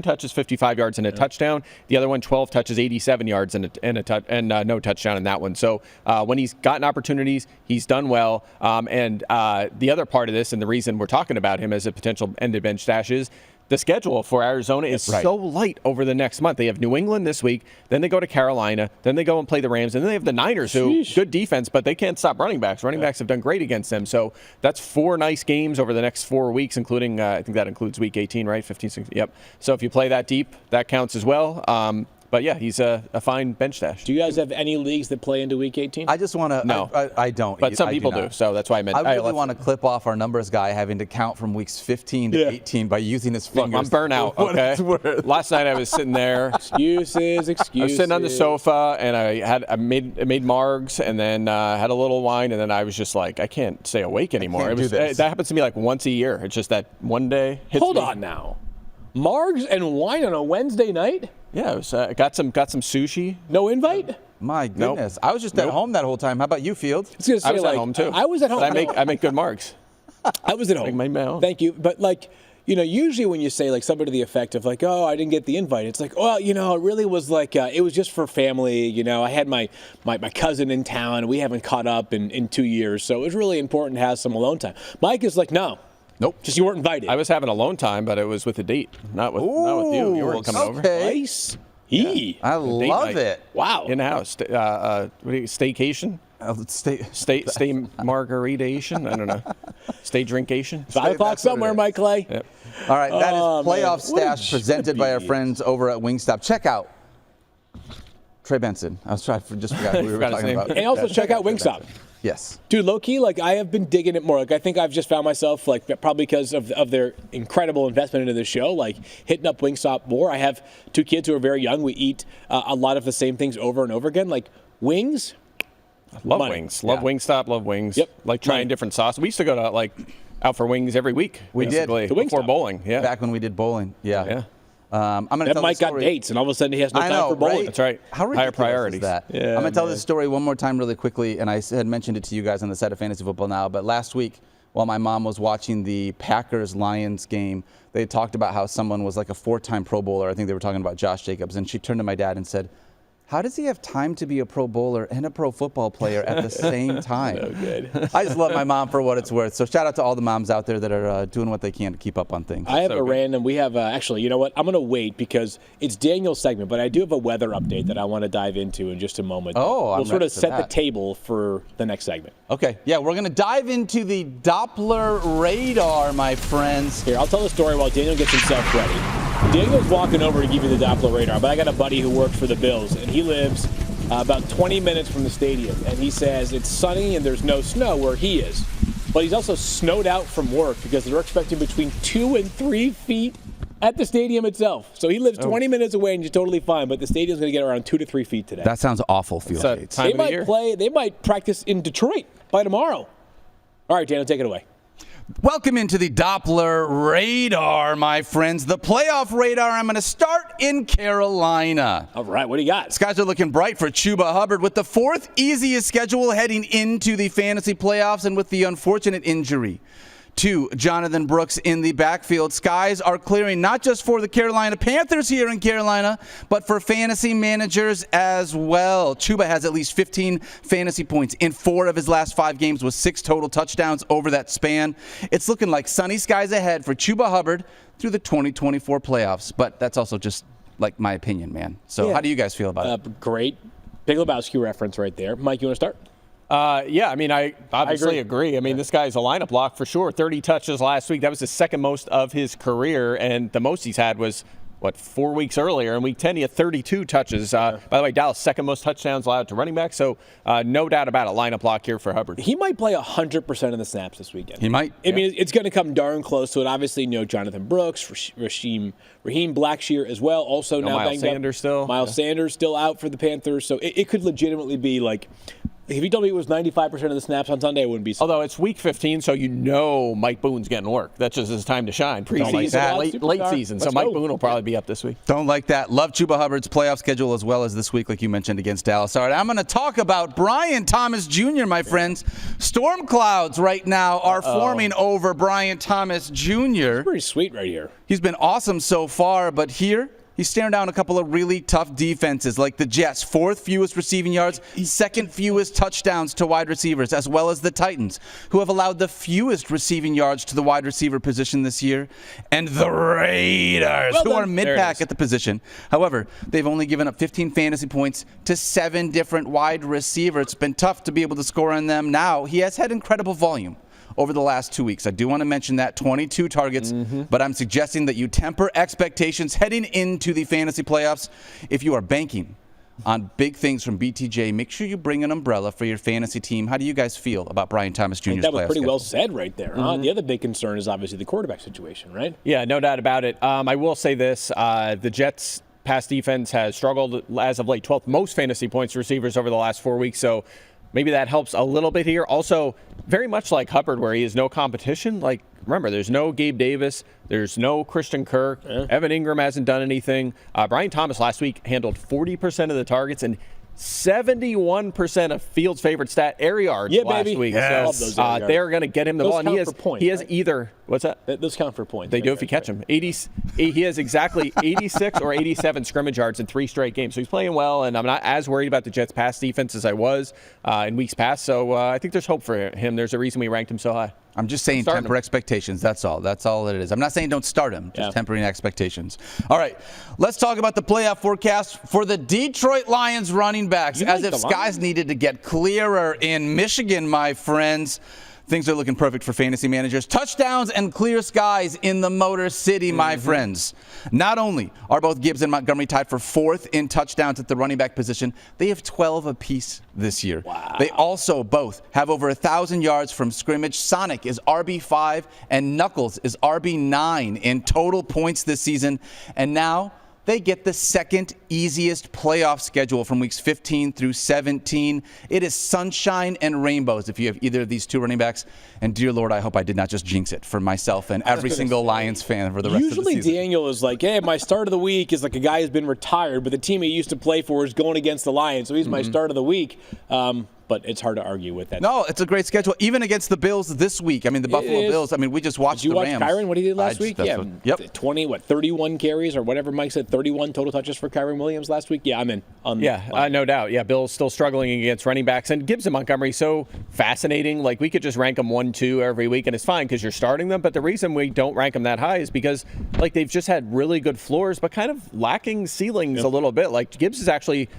Speaker 3: touches, 55 yards, and a touchdown. The other one, 12 touches, 87 yards, and no touchdown in that one. So when he's gotten opportunities, he's done well. And the other part of this, and the reason we're talking about him as a potential end-of-bench stash is the schedule for Arizona is so light over the next month. They have New England this week, then they go to Carolina, then they go and play the Rams, and then they have the Niners, who good defense, but they can't stop running backs. Running backs have done great against them. So that's 4 nice games over the next 4 weeks, including, I think that includes week 18, right? 15, 16, yep. So if you play that deep, that counts as well. But yeah, he's a fine bench stash.
Speaker 4: Do you guys have any leagues that play into Week 18?
Speaker 2: I just want to.
Speaker 3: No,
Speaker 2: I don't.
Speaker 3: But some people do. So that's why I meant.
Speaker 2: I really want to clip off our numbers guy having to count from weeks 15 to 18 by using his fingers.
Speaker 3: Look, I'm burnt out. Okay. Last night I was sitting there.
Speaker 4: Excuses.
Speaker 3: I was sitting on the sofa and I made margs and then had a little wine and then I was just like, I can't stay awake anymore. That happens to me like once a year. It's just that one day hits
Speaker 4: Hold
Speaker 3: me.
Speaker 4: on now. Margs and wine on a Wednesday night?
Speaker 3: Yeah, it was, got some sushi.
Speaker 4: No invite?
Speaker 2: My goodness. I was just at home that whole time. How about you, Field?
Speaker 3: I was at home too.
Speaker 4: I was at home.
Speaker 3: But I make good margs.
Speaker 4: I was at home.
Speaker 3: Make my own.
Speaker 4: Thank you. But like, usually when you say like something to the effect of like, oh, I didn't get the invite, it's like, well, it really was like, it was just for family. I had my cousin in town. We haven't caught up in 2 years. So it was really important to have some alone time. Mike is like, no.
Speaker 2: Nope.
Speaker 4: Just you weren't invited.
Speaker 3: I was having alone time, but it was with a date, not with you. You weren't coming over.
Speaker 4: Nice.
Speaker 2: I love it.
Speaker 4: Wow.
Speaker 3: In the house. Staycation? Stay margaridation? I don't know. Stay drinkation?
Speaker 4: 5 o'clock somewhere, Mike Clay.
Speaker 3: Yep.
Speaker 2: All right, that is Playoff
Speaker 4: Man.
Speaker 2: Stash presented by our friends over at Wingstop. Check out Trey Benson. I forgot who we were talking about.
Speaker 4: And also check out Wingstop.
Speaker 2: Yes.
Speaker 4: Dude, low-key, like, I have been digging it more. Like, I think I've just found myself, like, probably because of their incredible investment into the show, like, hitting up Wingstop more. I have 2 kids who are very young. We eat a lot of the same things over and over again. Like, wings.
Speaker 3: Love
Speaker 4: money.
Speaker 3: wings. Love Wingstop. Love wings.
Speaker 4: Yep.
Speaker 3: Like trying different sauces. We used to go to, like, out for wings every week.
Speaker 2: We did.
Speaker 3: To before bowling. Yeah.
Speaker 2: Back when we did bowling. Yeah.
Speaker 3: Yeah.
Speaker 2: I'm going to
Speaker 4: That
Speaker 2: tell
Speaker 4: Mike
Speaker 2: the story.
Speaker 4: got dates, and all of a sudden he has no
Speaker 2: I
Speaker 4: time
Speaker 2: know,
Speaker 4: for bowling.
Speaker 2: right?
Speaker 3: That's right.
Speaker 2: How ridiculous
Speaker 3: Higher priorities.
Speaker 2: is that?
Speaker 4: Yeah,
Speaker 2: I'm going to tell
Speaker 4: man.
Speaker 2: this story one more time really quickly, and I had mentioned it to you guys on the set of Fantasy Football Now, but last week while my mom was watching the Packers-Lions game, they talked about how someone was like a 4-time Pro Bowler. I think they were talking about Josh Jacobs, and she turned to my dad and said, how does he have time to be a Pro Bowler and a pro football player at the same time?
Speaker 4: So good.
Speaker 2: I just love my mom for what it's worth. So shout out to all the moms out there that are doing what they can to keep up on things.
Speaker 4: I have we have, actually, you know what? I'm going to wait because it's Daniel's segment, but I do have a weather update that I want to dive into in just a moment.
Speaker 2: Oh,
Speaker 4: we'll
Speaker 2: I'm
Speaker 4: sort
Speaker 2: ready
Speaker 4: of
Speaker 2: for
Speaker 4: set
Speaker 2: that.
Speaker 4: the table for the next segment.
Speaker 2: Okay, yeah, we're going to dive into the Dopp-ler Radar, my friends.
Speaker 4: Here, I'll tell the story while Daniel gets himself ready. Daniel's walking over to give you the Dopp-ler Radar, but I got a buddy who works for the Bills, and he lives about 20 minutes from the stadium, and he says it's sunny and there's no snow where he is. But he's also snowed out from work because they're expecting between 2 and 3 feet at the stadium itself. So he lives 20 minutes away and he's totally fine, but the stadium's going to get around 2 to 3 feet today.
Speaker 2: That sounds awful, Field Yates.
Speaker 3: Time
Speaker 4: They
Speaker 3: of the
Speaker 4: might
Speaker 3: year.
Speaker 4: they might practice in Detroit by tomorrow. All right, Daniel, take it away.
Speaker 2: Welcome into the Dopp-ler Radar, my friends. The Playoff Radar. I'm going to start in Carolina.
Speaker 4: All right, what do you got?
Speaker 2: Skies are looking bright for Chuba Hubbard with the 4th easiest schedule heading into the fantasy playoffs and with the unfortunate injury to Jonathan Brooks in the backfield. Skies are clearing not just for the Carolina Panthers here in Carolina, but for fantasy managers as well. Chuba has at least 15 fantasy points in 4 of his last 5 games with 6 total touchdowns over that span. It's looking like sunny skies ahead for Chuba Hubbard through the 2024 playoffs, but that's also just like my opinion, man. So how do you guys feel about it?
Speaker 4: Great. Big Lebowski reference right there. Mike, you want to start?
Speaker 3: Yeah, I mean, I obviously agree. I mean, this guy's a lineup lock for sure. 30 touches last week. That was the second most of his career, and the most he's had was, 4 weeks earlier. In Week 10, he had 32 touches. By the way, Dallas, second most touchdowns allowed to running back, so no doubt about it, lineup lock here for Hubbard.
Speaker 4: He might play 100% of the snaps this weekend.
Speaker 2: He might.
Speaker 4: I mean, it's going to come darn close to it. Obviously, Jonathan Brooks, Raheem Blackshear as well, also now
Speaker 3: Miles Sanders still.
Speaker 4: Miles Sanders still out for the Panthers, so it could legitimately be like, if you told me it was 95% of the snaps on Sunday, I wouldn't be surprised.
Speaker 3: Although it's Week 15, so Mike Boone's getting work. That's just his time to shine. Preseason, late season. So Mike Boone will probably be up this week.
Speaker 2: Don't like that. Love Chuba Hubbard's playoff schedule as well as this week, like you mentioned, against Dallas. All right, I'm going to talk about Brian Thomas Jr., my friends. Storm clouds right now are forming over Brian Thomas Jr.
Speaker 4: Pretty sweet right here.
Speaker 2: He's been awesome so far, but here he's staring down a couple of really tough defenses like the Jets, 4th fewest receiving yards, 2nd fewest touchdowns to wide receivers, as well as the Titans, who have allowed the fewest receiving yards to the wide receiver position this year, and the Raiders, who are mid-pack at the position. However, they've only given up 15 fantasy points to 7 different wide receivers. It's been tough to be able to score on them. Now, he has had incredible volume over the last 2 weeks. I do want to mention that 22 targets, but I'm suggesting that you temper expectations heading into the fantasy playoffs. If you are banking on big things from BTJ, make sure you bring an umbrella for your fantasy team. How do you guys feel about Brian Thomas Jr.'s playoff
Speaker 4: That was pretty
Speaker 2: schedule?
Speaker 4: well said right there. The other big concern is obviously the quarterback situation, right?
Speaker 3: Yeah, no doubt about it. I will say this. The Jets' pass defense has struggled as of late, 12th most fantasy points to receivers over the last 4 weeks, so maybe that helps a little bit here. Also, very much like Hubbard, where he has no competition. Like, remember, there's no Gabe Davis. There's no Christian Kirk. Evan Ingram hasn't done anything. Brian Thomas last week handled 40% of the targets and 71% of Fields' favorite stat, air yards, last week.
Speaker 2: Yes.
Speaker 3: So they're going to get him the ball. And he has either, what's that?
Speaker 4: Those count for points.
Speaker 3: They do if you catch him. He has exactly 86 or 87 scrimmage yards in 3 straight games. So he's playing well, and I'm not as worried about the Jets' pass defense as I was in weeks past. So I think there's hope for him. There's a reason we ranked him so high.
Speaker 2: I'm just saying temper expectations. That's all. That's all it is. I'm not saying don't start him. Just tempering expectations. All right. Let's talk about the playoff forecast for the Detroit Lions running backs. As if skies needed to get clearer in Michigan, my friends. Things are looking perfect for fantasy managers. Touchdowns and clear skies in the Motor City, my friends. Not only are both Gibbs and Montgomery tied for 4th in touchdowns at the running back position, they have 12 apiece this year.
Speaker 4: Wow.
Speaker 2: They also both have over 1,000 yards from scrimmage. Sonic is RB5 and Knuckles is RB9 in total points this season. And now they get the 2nd easiest playoff schedule from weeks 15 through 17. It is sunshine and rainbows if you have either of these 2 running backs. And dear Lord, I hope I did not just jinx it for myself and every single Lions fan for the rest of the season.
Speaker 4: Usually Daniel is like, hey, my start of the week is like a guy who's been retired, but the team he used to play for is going against the Lions, so he's my start of the week. But it's hard to argue with that.
Speaker 2: No, it's a great schedule. Even against the Bills this week. I mean, the Buffalo Bills. I mean, we just watched the Rams.
Speaker 4: Did you watch Kyron, what he did last week? Yeah. 31 carries or whatever Mike said, 31 total touches for Kyron Williams last week. Yeah, I'm in.
Speaker 3: No doubt. Yeah, Bill's still struggling against running backs. And Gibbs and Montgomery, so fascinating. Like, we could just rank them 1-2 every week, and it's fine because you're starting them. But the reason we don't rank them that high is because, like, they've just had really good floors, but kind of lacking ceilings a little bit. Like, Gibbs is actually...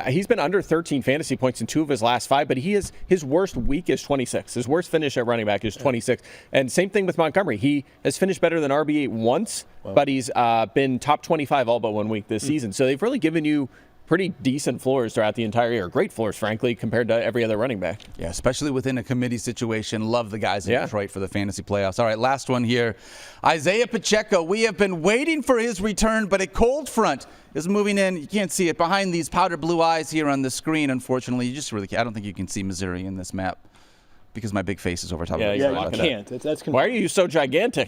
Speaker 3: he's been under 13 fantasy points in 2 of his last 5, but his worst week is 26. His worst finish at running back is 26. And same thing with Montgomery. He has finished better than RB8 once, but he's been top 25 all but 1 week this season. So they've really given you pretty decent floors throughout the entire year. Great floors, frankly, compared to every other running back.
Speaker 2: Yeah, especially within a committee situation. Love the guys in Detroit for the fantasy playoffs. All right, last one here. Isaiah Pacheco. We have been waiting for his return, but a cold front is moving in. You can't see it behind these powder blue eyes here on the screen, unfortunately. You just really can't. I don't think you can see Missouri in this map because my big face is over top of it.
Speaker 4: Yeah, you can't. That's
Speaker 3: Why are you so gigantic?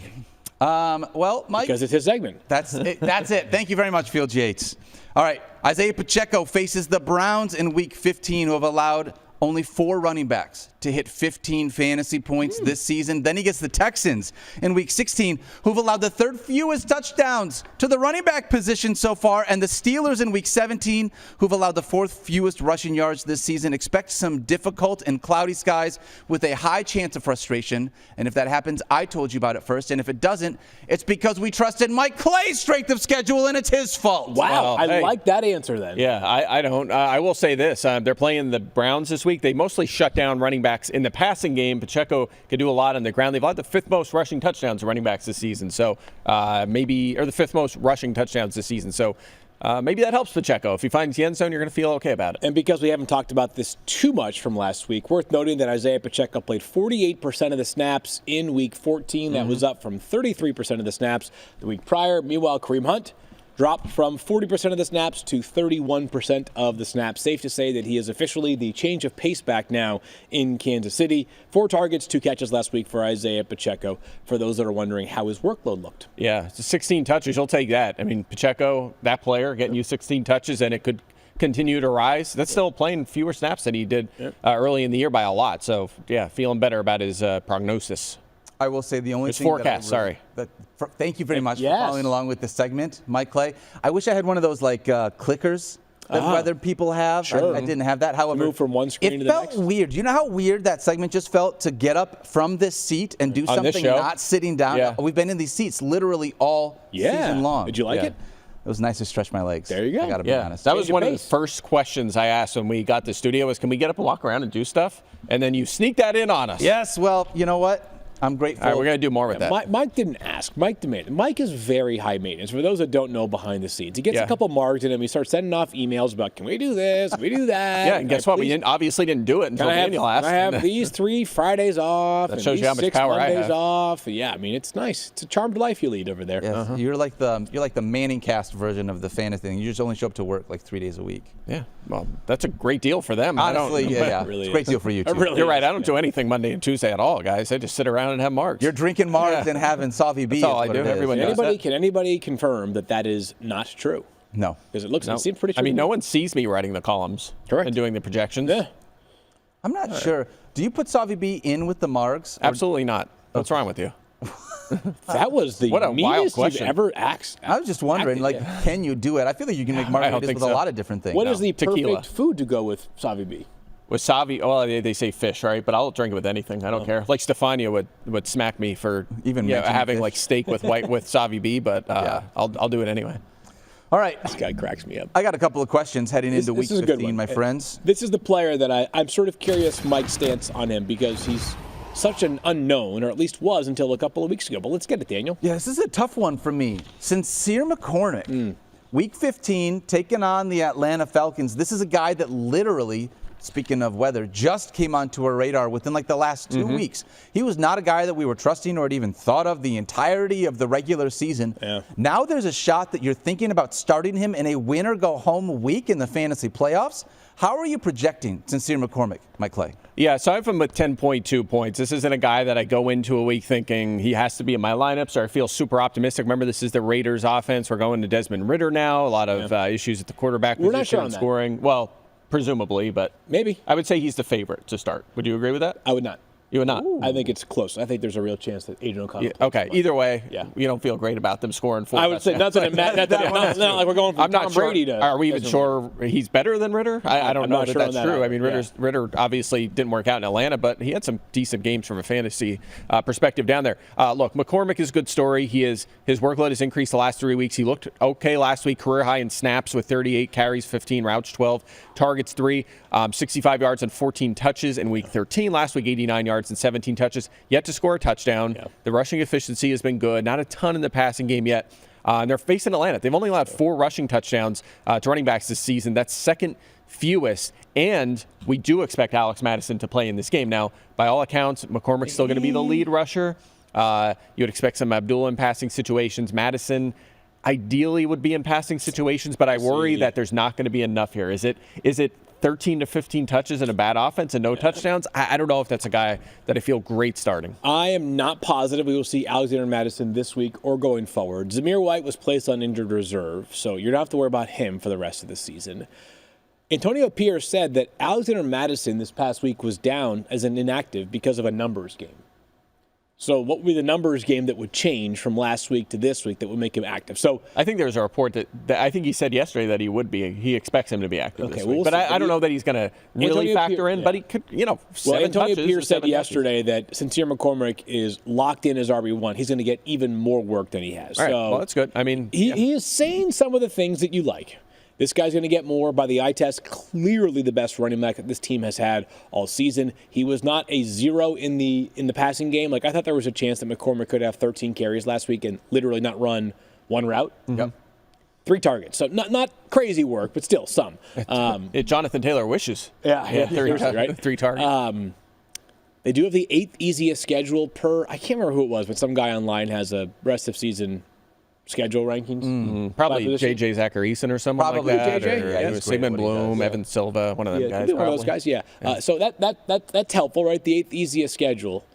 Speaker 2: Well, Mike.
Speaker 4: Because it's his segment.
Speaker 2: That's it. That's it. Thank you very much, Field Yates. All right. Isaiah Pacheco faces the Browns in Week 15, who have allowed only 4 running backs to hit 15 fantasy points this season. Then he gets the Texans in Week 16, who've allowed the third fewest touchdowns to the running back position so far, and the Steelers in Week 17, who've allowed the fourth fewest rushing yards this season. Expect some difficult and cloudy skies with a high chance of frustration. And if that happens, I told you about it first. And if it doesn't, it's because we trusted Mike Clay's strength of schedule, and it's his fault.
Speaker 4: Wow,
Speaker 3: Well,
Speaker 4: I
Speaker 3: hey.
Speaker 4: like that answer then.
Speaker 3: Yeah, I don't. I will say this. They're playing the Browns this week. They mostly shut down running backs in the passing game. Pacheco can do a lot on the ground. They've allowed the fifth most rushing touchdowns to running backs this season. So or the fifth most rushing touchdowns this season. So maybe that helps Pacheco. If he finds the end zone, you're going to feel okay about it.
Speaker 4: And because we haven't talked about this too much from last week, worth noting that Isaiah Pacheco played 48% of the snaps in Week 14. That was up from 33% of the snaps the week prior. Meanwhile, Kareem Hunt dropped from 40% of the snaps to 31% of the snaps. Safe to say that he is officially the change of pace back now in Kansas City. 4 targets, 2 catches last week for Isaiah Pacheco, for those that are wondering how his workload looked.
Speaker 3: Yeah, it's 16 touches. You'll take that. I mean, Pacheco, that player, getting you 16 touches, and it could continue to rise. That's still playing fewer snaps than he did early in the year by a lot. So, yeah, feeling better about his prognosis.
Speaker 2: I will say the only
Speaker 3: His
Speaker 2: thing
Speaker 3: forecast,
Speaker 2: thank you very much
Speaker 4: Yes.
Speaker 2: for following along with this segment, Mike Clay. I wish I had one of those clickers that weather people have.
Speaker 4: Sure.
Speaker 2: I didn't have that. However,
Speaker 4: Move from one screen
Speaker 2: it
Speaker 4: to the
Speaker 2: felt
Speaker 4: next.
Speaker 2: weird. You know how weird that segment just felt to get up from this seat and do
Speaker 3: On this
Speaker 2: something
Speaker 3: show?
Speaker 2: not sitting down?
Speaker 3: Yeah.
Speaker 2: We've been in these seats literally all season long.
Speaker 4: Did you like
Speaker 3: Yeah.
Speaker 4: it?
Speaker 2: It was nice to stretch my legs.
Speaker 4: There you go.
Speaker 2: I gotta be
Speaker 3: Yeah,
Speaker 2: honest.
Speaker 3: that was
Speaker 4: Change
Speaker 3: one
Speaker 4: of
Speaker 3: of the
Speaker 4: pace.
Speaker 3: first questions I asked when we got the studio was, can we get up and walk around and do stuff? And then you sneak that in on us.
Speaker 2: Yes, well, you know what? I'm grateful.
Speaker 3: All right, we're going to do more with that.
Speaker 4: Mike didn't ask. Mike demanded. Mike is very high maintenance. For those that don't know behind the scenes, he gets
Speaker 3: Yeah.
Speaker 4: a couple marks and then we start sending off emails about, can we do this? Can we do that?
Speaker 3: Yeah, and guess what? We obviously didn't do it until Daniel asked.
Speaker 4: I have these 3 Fridays off.
Speaker 3: That
Speaker 4: and
Speaker 3: shows you
Speaker 4: these
Speaker 3: how much
Speaker 4: 6
Speaker 3: power I
Speaker 4: Mondays
Speaker 3: have.
Speaker 4: off. Yeah, I mean, it's nice. It's a charmed life you lead over there.
Speaker 2: Yes, you're like the Manning cast version of the fantasy thing. You just only show up to work like 3 days a week.
Speaker 3: Yeah, well, that's a great deal for them.
Speaker 2: Honestly, yeah.
Speaker 4: It really
Speaker 2: It's a great
Speaker 4: is.
Speaker 2: deal for you
Speaker 4: It
Speaker 2: too.
Speaker 4: really
Speaker 3: You're right.
Speaker 4: is.
Speaker 3: I don't do anything Monday and Tuesday at all, guys. I just sit around and have marks.
Speaker 2: You're drinking Mars and having Savi B.
Speaker 3: That's all
Speaker 2: is
Speaker 3: I
Speaker 2: what
Speaker 3: do.
Speaker 2: it is.
Speaker 3: Everyone knows.
Speaker 4: Can anybody confirm that is not true?
Speaker 2: No.
Speaker 4: Because it
Speaker 3: No.
Speaker 4: seems pretty true.
Speaker 3: I mean,
Speaker 4: to
Speaker 3: no
Speaker 4: me.
Speaker 3: one sees me writing the columns
Speaker 4: Correct.
Speaker 3: and doing the projections.
Speaker 4: Yeah.
Speaker 2: I'm not sure. Do you put Savi B in with the Margs? Or-
Speaker 3: Absolutely not. What's wrong with you?
Speaker 4: That was the
Speaker 3: What a wild
Speaker 4: meanest you've
Speaker 3: question.
Speaker 4: ever asked.
Speaker 2: I was just wondering, can you do it? I feel like you can make
Speaker 3: I don't
Speaker 2: margaritas
Speaker 3: think
Speaker 2: with a
Speaker 3: so.
Speaker 2: lot of different things.
Speaker 4: What is the
Speaker 3: Tequila.
Speaker 4: perfect food to go with Savi B?
Speaker 3: With Savi, well, they say fish, right? But I'll drink it with anything. I don't care. Like Stefania would smack me for
Speaker 2: Even
Speaker 3: yeah,
Speaker 2: mentioning
Speaker 3: having
Speaker 2: fish.
Speaker 3: like steak with Savi B, but I'll do it anyway.
Speaker 2: All right.
Speaker 4: This guy cracks me up.
Speaker 2: I got a couple of questions heading into Week
Speaker 4: this is a
Speaker 2: 15,
Speaker 4: good one.
Speaker 2: my friends.
Speaker 4: This is the player that I'm sort of curious Mike's stance on him because he's such an unknown, or at least was until a couple of weeks ago. But let's get it, Daniel.
Speaker 2: Yeah, this is a tough one for me. Sincere McCormick, Week 15, taking on the Atlanta Falcons. This is a guy that literally, speaking of weather, just came onto our radar within like the last 2 weeks. He was not a guy that we were trusting or had even thought of the entirety of the regular season.
Speaker 4: Yeah.
Speaker 2: Now there's a shot that you're thinking about starting him in a win-or-go-home week in the fantasy playoffs. How are you projecting Sincere McCormick, Mike Clay?
Speaker 3: Yeah, so I have him with 10.2 points. This isn't a guy that I go into a week thinking he has to be in my lineups or I feel super optimistic. Remember, this is the Raiders offense. We're going to Desmond Ritter now. A lot of issues at the quarterback
Speaker 4: We're
Speaker 3: position
Speaker 4: not sure on
Speaker 3: and
Speaker 4: that.
Speaker 3: scoring. Well, presumably, but
Speaker 4: Maybe.
Speaker 3: I would say he's the favorite to start. Would you agree with that?
Speaker 4: I would not.
Speaker 3: You would not?
Speaker 4: I think it's close. I think there's a real chance that Aiden O'Connell.
Speaker 3: Yeah, okay. Either way,
Speaker 4: Yeah.
Speaker 3: you don't feel great about them scoring 4
Speaker 4: I would say
Speaker 3: touchdowns.
Speaker 4: not like we're going from
Speaker 3: I'm not
Speaker 4: Tom
Speaker 3: sure.
Speaker 4: Brady to.
Speaker 3: Are we even sure he's better than Ritter? I don't
Speaker 4: I'm
Speaker 3: know
Speaker 4: not
Speaker 3: that
Speaker 4: sure on
Speaker 3: that's
Speaker 4: that
Speaker 3: true.
Speaker 4: either.
Speaker 3: I mean,
Speaker 4: Yeah.
Speaker 3: Ritter obviously didn't work out in Atlanta, but he had some decent games from a fantasy perspective down there. Look, McCormick is a good story. His workload has increased the last 3 weeks. He looked okay last week, career high in snaps with 38 carries, 15 routes, 12 targets, 3, 65 yards and 14 touches in week 13. Last week, 89 yards and 17 touches. Yet to score a touchdown.
Speaker 4: Yeah.
Speaker 3: The rushing efficiency has been good. Not a ton in the passing game yet. And they're facing Atlanta. They've only allowed 4 rushing touchdowns to running backs this season. That's second fewest. And we do expect Alex Madison to play in this game. Now, by all accounts, McCormick's still going to be the lead rusher. You would expect some Abdullah in passing situations. Madison ideally would be in passing situations, but I worry that there's not going to be enough here. Is it 13 to 15 touches and a bad offense and no touchdowns? I don't know if that's a guy that I feel great starting.
Speaker 4: I am not positive we will see Alexander Madison this week or going forward. Zamir White was placed on injured reserve, so you don't have to worry about him for the rest of the season. Antonio Pierce said that Alexander Mattison this past week was down as an inactive because of a numbers game. So what would be the numbers game that would change from last week to this week that would make him active? So
Speaker 3: I think there's a report that I think he said yesterday that he would be. He expects him to be active this week.
Speaker 4: we'll
Speaker 3: But
Speaker 4: see.
Speaker 3: I don't know that he's going to really factor in.
Speaker 4: Yeah.
Speaker 3: But he could,
Speaker 4: Well,
Speaker 3: seven
Speaker 4: Antonio
Speaker 3: touches
Speaker 4: Pierce
Speaker 3: or
Speaker 4: said
Speaker 3: seven
Speaker 4: yesterday that Sincere McCormick is locked in as RB1. He's going to get even more work than he has.
Speaker 3: All right,
Speaker 4: So
Speaker 3: well, that's good. I mean,
Speaker 4: he is saying some of the things that you like. This guy's going to get more by the eye test. Clearly the best running back that this team has had all season. He was not a zero in the passing game. Like, I thought there was a chance that McCormick could have 13 carries last week and literally not run one route.
Speaker 3: Yep.
Speaker 4: 3 targets. So not crazy work, but still some.
Speaker 3: Jonathan Taylor wishes.
Speaker 4: Yeah,
Speaker 3: seriously,
Speaker 4: right?
Speaker 3: 3 targets.
Speaker 4: They do have the 8th easiest schedule per, I can't remember who it was, but some guy online has a rest of season schedule rankings.
Speaker 3: Probably J.J. Zacharyson or someone
Speaker 2: Probably
Speaker 3: like that.
Speaker 2: JJ,
Speaker 3: Or,
Speaker 2: yeah, he's great
Speaker 3: Sigmund
Speaker 2: at what he
Speaker 3: Bloom,
Speaker 2: does, yeah.
Speaker 3: Evan Silva, one of them
Speaker 4: Yeah,
Speaker 3: guys.
Speaker 4: could be one of those
Speaker 3: probably.
Speaker 4: guys, yeah. So that's helpful, right? The 8th easiest schedule.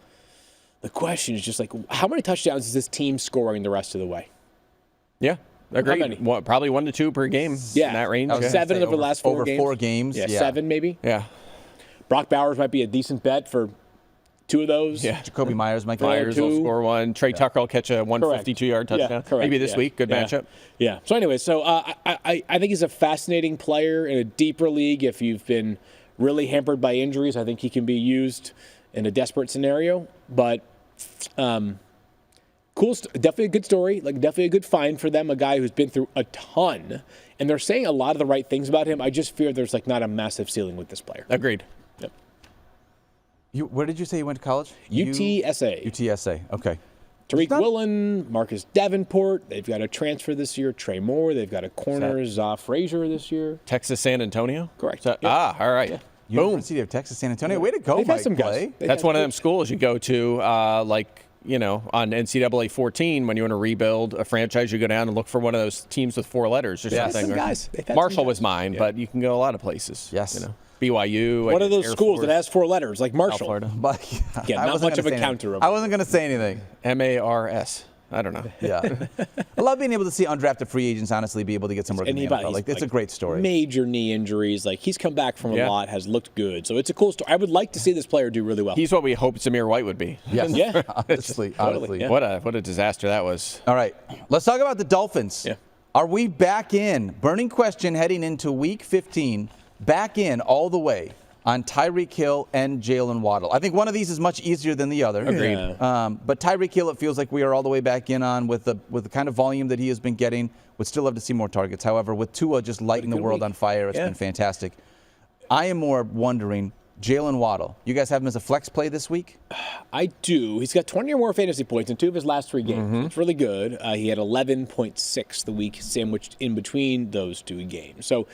Speaker 4: The question is just like, how many touchdowns is this team scoring the rest of the way?
Speaker 3: Yeah, agreed.
Speaker 4: many?
Speaker 3: Probably 1 to 2 per game
Speaker 4: Yeah.
Speaker 3: in that range.
Speaker 2: I was
Speaker 3: Yeah.
Speaker 2: gonna
Speaker 4: 7
Speaker 2: say
Speaker 4: over the last 4 games.
Speaker 2: Over 4 games.
Speaker 4: Yeah, 7 maybe.
Speaker 3: Yeah.
Speaker 4: Brock Bowers might be a decent bet for 2 of those.
Speaker 3: Yeah.
Speaker 2: Jacoby Myers might
Speaker 3: Myers will
Speaker 4: 2.
Speaker 3: score 1. Trey Tucker will catch a 152-yard touchdown.
Speaker 4: Yeah, correct.
Speaker 3: Maybe this week. Good
Speaker 4: Yeah.
Speaker 3: matchup.
Speaker 4: Yeah. So anyway, I think he's a fascinating player in a deeper league. If you've been really hampered by injuries, I think he can be used in a desperate scenario. But definitely a good story. Like, definitely a good find for them. A guy who's been through a ton, and they're saying a lot of the right things about him. I just fear there's like not a massive ceiling with this player.
Speaker 3: Agreed.
Speaker 4: Yep.
Speaker 2: Where did you say you went to college?
Speaker 4: UTSA.
Speaker 2: UTSA. Okay.
Speaker 4: Tariq
Speaker 2: not-
Speaker 4: Woolen, Marcus Davenport. They've got a transfer this year, Trey Moore. They've got a corner, Zoff Frazier this year.
Speaker 3: Texas San Antonio?
Speaker 4: Correct.
Speaker 3: So,
Speaker 4: Yeah.
Speaker 3: all right. Boom.
Speaker 2: University of Texas San Antonio. Way to go,
Speaker 4: They've had
Speaker 2: Mike
Speaker 4: some guys.
Speaker 2: Clay.
Speaker 3: That's one of them schools you go to, on NCAA 14 when you want to rebuild a franchise. You go down and look for one of those teams with 4 letters or
Speaker 2: Yes.
Speaker 3: something.
Speaker 4: Some
Speaker 3: Or-
Speaker 4: guys. They've had
Speaker 3: Marshall
Speaker 4: some
Speaker 3: was
Speaker 4: guys.
Speaker 3: mine, but you can go a lot of places.
Speaker 2: Yes.
Speaker 3: BYU.
Speaker 4: One of those
Speaker 3: Air
Speaker 4: schools
Speaker 3: Force,
Speaker 4: that has 4 letters, like
Speaker 3: South
Speaker 4: Marshall.
Speaker 3: Florida.
Speaker 2: But
Speaker 4: Yeah,
Speaker 2: I
Speaker 4: not
Speaker 2: wasn't
Speaker 4: much of
Speaker 2: gonna
Speaker 4: a
Speaker 2: say
Speaker 4: counter
Speaker 2: anything.
Speaker 4: over
Speaker 2: I wasn't going to say anything.
Speaker 3: MARS. I don't know.
Speaker 2: Yeah. I love being able to see undrafted free agents, honestly, be able to get some work in the NFL. Like, it's a great story.
Speaker 4: Major knee injuries. Like, he's come back from a
Speaker 3: Yeah.
Speaker 4: lot, has looked good. So it's a cool story. I would like to see this player do really well.
Speaker 3: He's what we hoped Zamir White would be.
Speaker 2: Yes.
Speaker 4: Yeah.
Speaker 2: Honestly.
Speaker 4: Totally, yeah.
Speaker 3: What a disaster that was.
Speaker 2: All right. Let's talk about the Dolphins.
Speaker 4: Yeah.
Speaker 2: Are we back in? Burning question heading into week 15. Back in all the way on Tyreek Hill and Jalen Waddle. I think one of these is much easier than the other.
Speaker 3: Agreed.
Speaker 4: Yeah.
Speaker 2: But Tyreek Hill, it feels like we are all the way back in on with the kind of volume that he has been getting. Would still love to see more targets. However, with Tua just lighting the
Speaker 4: good
Speaker 2: world
Speaker 4: week.
Speaker 2: on fire, it's
Speaker 4: Yeah.
Speaker 2: been fantastic. I am more wondering, Jalen Waddle. You guys have him as a flex play this week?
Speaker 4: I do. He's got 20 or more fantasy points in 2 of his last 3 games. It's really good. He had 11.6 the week sandwiched in between those 2 games. So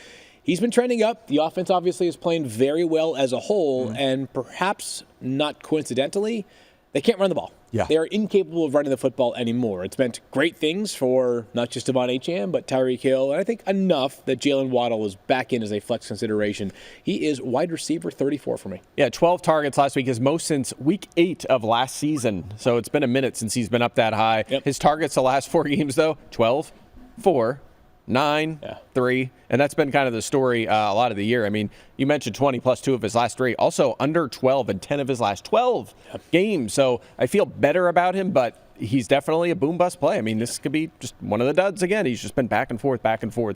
Speaker 4: he's been trending up. The offense obviously is playing very well as a whole, and perhaps not coincidentally, they can't run the ball.
Speaker 2: Yeah.
Speaker 4: They are incapable of running the football anymore. It's meant great things for not just Devon Achane, but Tyreek Hill, and I think enough that Jalen Waddle is back in as a flex consideration. He is wide receiver 34 for me.
Speaker 3: Yeah, 12 targets last week, his most since week 8 of last season. So it's been a minute since he's been up that high.
Speaker 4: Yep.
Speaker 3: His targets the last 4 games, though, 12, 4, 9, 3. And that's been kind of the story a lot of the year. I mean, you mentioned 20 plus 2 of his last 3. Also under 12 in 10 of his last 12 games. So I feel better about him, but he's definitely a boom bust play. I mean, this could be just one of the duds again. He's just been back and forth.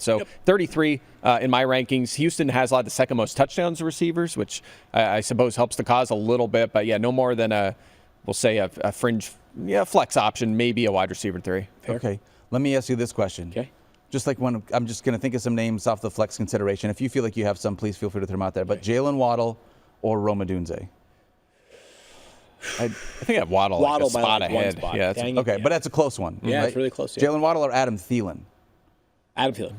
Speaker 3: So 33 in my rankings. Houston has a lot of the second most touchdowns receivers, which I suppose helps the cause a little bit. But yeah, no more than we'll say a fringe flex option, maybe a wide receiver 3.
Speaker 2: Okay. Let me ask you this question.
Speaker 4: Okay.
Speaker 2: Just like when I'm just going to think of some names off the flex consideration. If you feel like you have some, please feel free to throw them out there. But Jalen Waddle or Rome Odunze?
Speaker 3: I think I have Waddle like a
Speaker 4: by
Speaker 3: spot
Speaker 4: like one
Speaker 3: ahead.
Speaker 4: spot.
Speaker 3: Yeah,
Speaker 4: Dang it.
Speaker 2: Okay, but that's a close one.
Speaker 4: Yeah,
Speaker 2: right?
Speaker 4: it's really close, yeah.
Speaker 2: Jalen Waddle or Adam Thielen?
Speaker 4: Adam Thielen.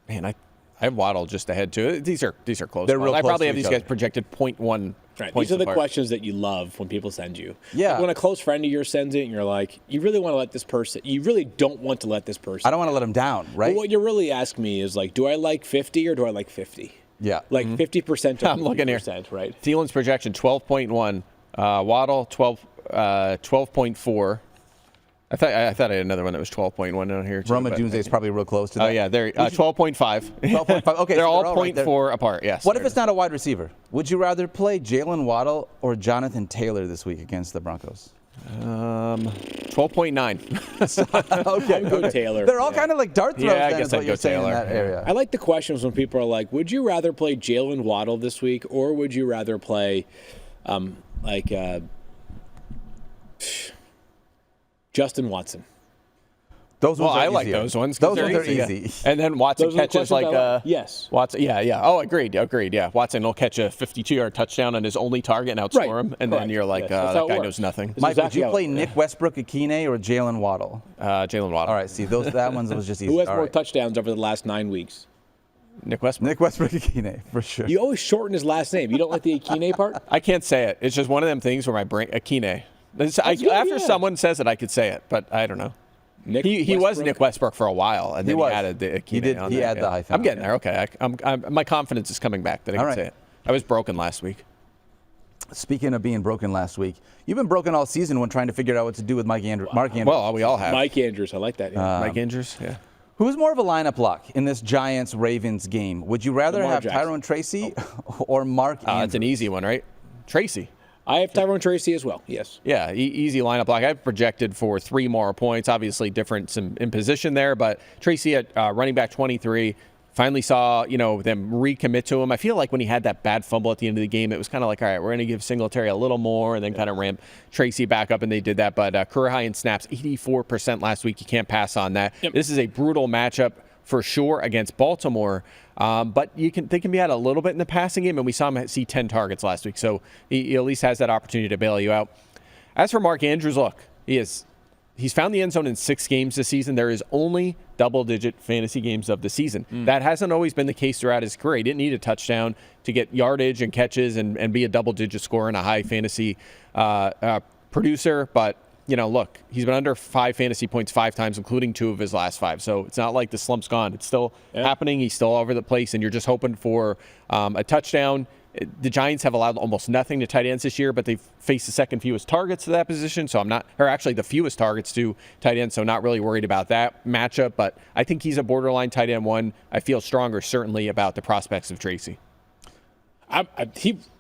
Speaker 3: man, I have Waddle just ahead too. These are close.
Speaker 2: They're real
Speaker 3: I
Speaker 2: close
Speaker 3: probably
Speaker 2: to
Speaker 3: have
Speaker 2: each
Speaker 3: these guys
Speaker 2: other.
Speaker 3: projected 0.1.
Speaker 4: Right.
Speaker 3: points
Speaker 4: These are the
Speaker 3: apart.
Speaker 4: questions that you love when people send you.
Speaker 2: Yeah.
Speaker 4: Like when a close friend of yours sends it and you're like, you really want to let this person, you really don't want to let this person.
Speaker 2: I don't want to let him down, right?
Speaker 4: But what you're really asking me is like, do I like 50 or do I like 50?
Speaker 2: Yeah.
Speaker 4: Like 50% of
Speaker 3: I'm looking here.
Speaker 4: 50%, right?
Speaker 3: Thielen's projection 12.1. Waddle 12.4. I thought I had another one that was 12.1 down here. Too,
Speaker 2: Rome Odunze is probably real close to that.
Speaker 3: Oh, yeah. They're 12.5.
Speaker 2: 12.5. Okay,
Speaker 3: they're
Speaker 2: so
Speaker 3: all
Speaker 2: right
Speaker 3: 0.4 apart, yes.
Speaker 2: What if it's not a wide receiver? Would you rather play Jalen Waddle or Jonathan Taylor this week against the Broncos?
Speaker 3: 12.9.
Speaker 2: Okay,
Speaker 4: Go Taylor.
Speaker 2: They're all kind of like dart throws.
Speaker 3: Yeah, I
Speaker 2: then,
Speaker 3: guess
Speaker 2: is what
Speaker 3: I'd
Speaker 2: you're
Speaker 3: go
Speaker 2: saying in
Speaker 3: Taylor.
Speaker 2: that area.
Speaker 4: I like the questions when people are like, would you rather play Jalen Waddle this week or would you rather play Justin Watson?
Speaker 2: Those ones
Speaker 3: Well,
Speaker 2: are
Speaker 3: I like
Speaker 2: easier.
Speaker 3: those ones.
Speaker 2: Those
Speaker 3: they're
Speaker 2: ones are
Speaker 3: easy.
Speaker 2: easy.
Speaker 3: And then Watson
Speaker 4: Those are the
Speaker 3: catches
Speaker 4: questions
Speaker 3: like
Speaker 4: I like. Yes.
Speaker 3: Watson. Yeah. Oh, agreed. Yeah. Watson will catch a 52-yard touchdown on his only target and outscore
Speaker 4: Right.
Speaker 3: him, and
Speaker 4: Correct.
Speaker 3: then you're like,
Speaker 4: Yes, that's how
Speaker 3: that
Speaker 4: it
Speaker 3: guy
Speaker 4: works.
Speaker 3: knows nothing.
Speaker 2: Mike,
Speaker 4: exactly
Speaker 2: would you
Speaker 4: how-
Speaker 2: play Nick Westbrook-Akine or Jalen Waddle?
Speaker 3: Jalen Waddle.
Speaker 2: All right, see, that one was just easy.
Speaker 4: Who has
Speaker 2: All
Speaker 4: more
Speaker 2: right.
Speaker 4: touchdowns over the last 9 weeks?
Speaker 3: Nick Westbrook.
Speaker 2: Nick Westbrook-Akine, for sure.
Speaker 4: You always shorten his last name. You don't like the Akine part?
Speaker 3: I can't say it. It's just one of them things where my brain, Akine.
Speaker 4: good,
Speaker 3: After
Speaker 4: yeah.
Speaker 3: someone says it, I could say it, but I don't know.
Speaker 4: Nick
Speaker 3: He was
Speaker 4: Westbrook?
Speaker 3: Nick Westbrook for a while, and then he
Speaker 2: was.
Speaker 3: added the Akine
Speaker 2: He did-
Speaker 3: on
Speaker 2: he
Speaker 3: there,
Speaker 2: had the hyphen
Speaker 3: I'm
Speaker 2: on
Speaker 3: getting
Speaker 2: it.
Speaker 3: there. Okay. My confidence is coming back that I
Speaker 2: All
Speaker 3: can
Speaker 2: right.
Speaker 3: say it. I was broken last week.
Speaker 2: Speaking of being broken last week, you've been broken all season when trying to figure out what to do with Mark Andrews.
Speaker 3: Well, we all have.
Speaker 4: Mike Andrews. I like that. Yeah.
Speaker 3: Mike Andrews, yeah.
Speaker 2: Who's more of a lineup lock in this Giants-Ravens game? Would you rather
Speaker 4: Lamar
Speaker 2: have
Speaker 4: Jackson.
Speaker 2: Tyrone Tracy or Mark Andrews?
Speaker 3: That's an easy one, right? Tracy.
Speaker 4: I have Tyrone Tracy as well. Yes.
Speaker 3: Yeah, easy lineup block. I've projected for 3 more points. Obviously, difference in position there, but Tracy at running back 23. Finally saw, them recommit to him. I feel like when he had that bad fumble at the end of the game, it was kind of like, all right, we're going to give Singletary a little more and then kind of ramp Tracy back up, and they did that. But career high in snaps, 84% last week. You can't pass on that.
Speaker 4: Yep.
Speaker 3: This is a brutal matchup for sure against Baltimore. But they can be out a little bit in the passing game, and we saw him see 10 targets last week. So he at least has that opportunity to bail you out. As for Mark Andrews, look, he's found the end zone in 6 games this season. There is only double-digit fantasy games of the season. That hasn't always been the case throughout his career. He didn't need a touchdown to get yardage and catches and be a double-digit scorer and a high fantasy producer. But, look, he's been under 5 fantasy points 5 times, including 2 of his last 5. So it's not like the slump's gone. It's still happening. He's still all over the place, and you're just hoping for a touchdown. The Giants have allowed almost nothing to tight ends this year, but they've faced the second fewest targets to that position. So actually the fewest targets to tight ends. So not really worried about that matchup, but I think he's a borderline tight end 1. I feel stronger certainly about the prospects of Tracy.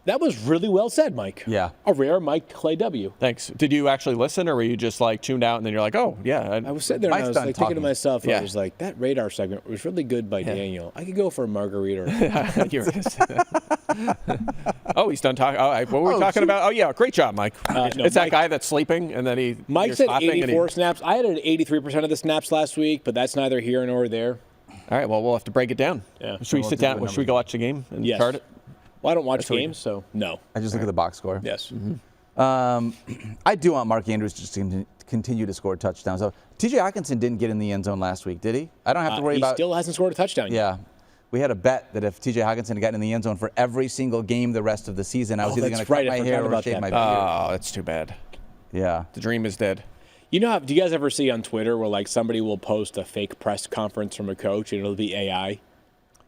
Speaker 4: That was really well said, Mike.
Speaker 2: Yeah.
Speaker 4: A rare Mike Clay W.
Speaker 3: Thanks. Did you actually listen, or were you just like tuned out and then you're like, oh, yeah.
Speaker 4: I was sitting there and
Speaker 2: Mike's
Speaker 4: I was
Speaker 2: done
Speaker 4: like thinking to
Speaker 2: talking.
Speaker 4: myself,
Speaker 3: Yeah.
Speaker 4: I was like, that radar segment was really good by Daniel. I could go for a margarita.
Speaker 3: Oh, he's done talking. What were we talking about? Oh, yeah. Great job, Mike.
Speaker 4: No,
Speaker 3: it's that
Speaker 4: Mike-
Speaker 3: guy that's sleeping, and then
Speaker 4: Mike
Speaker 3: you're
Speaker 4: said
Speaker 3: stopping and
Speaker 4: 84 snaps. I had an 83% of the snaps last week, but that's neither here nor there.
Speaker 3: All right, well, we'll have to break it down.
Speaker 4: Yeah.
Speaker 3: Should we
Speaker 2: We'll
Speaker 3: sit
Speaker 2: do
Speaker 3: down?
Speaker 2: the
Speaker 3: Should we go watch the game and
Speaker 4: Yes.
Speaker 3: chart it?
Speaker 4: Well, I don't watch
Speaker 3: what we
Speaker 4: games, so no.
Speaker 2: I just look at the box score.
Speaker 4: Yes.
Speaker 2: I do want Mark Andrews to continue to score touchdowns. So TJ Hawkinson didn't get in the end zone last week, did he? I don't have to worry
Speaker 4: He
Speaker 2: about.
Speaker 4: still hasn't scored a touchdown yet.
Speaker 2: Yeah. We had a bet that if TJ Hawkinson had gotten in the end zone for every single game the rest of the season, I was either going
Speaker 4: that's
Speaker 2: to
Speaker 4: right.
Speaker 2: cut
Speaker 4: I
Speaker 2: my
Speaker 4: forgot
Speaker 2: hair or
Speaker 4: about
Speaker 2: shave
Speaker 4: that
Speaker 2: my
Speaker 4: bet.
Speaker 2: beard.
Speaker 3: Oh, that's too bad.
Speaker 2: Yeah.
Speaker 3: The dream is dead.
Speaker 4: You know, do you guys ever see on Twitter where like somebody will post a fake press conference from a coach and it'll be AI?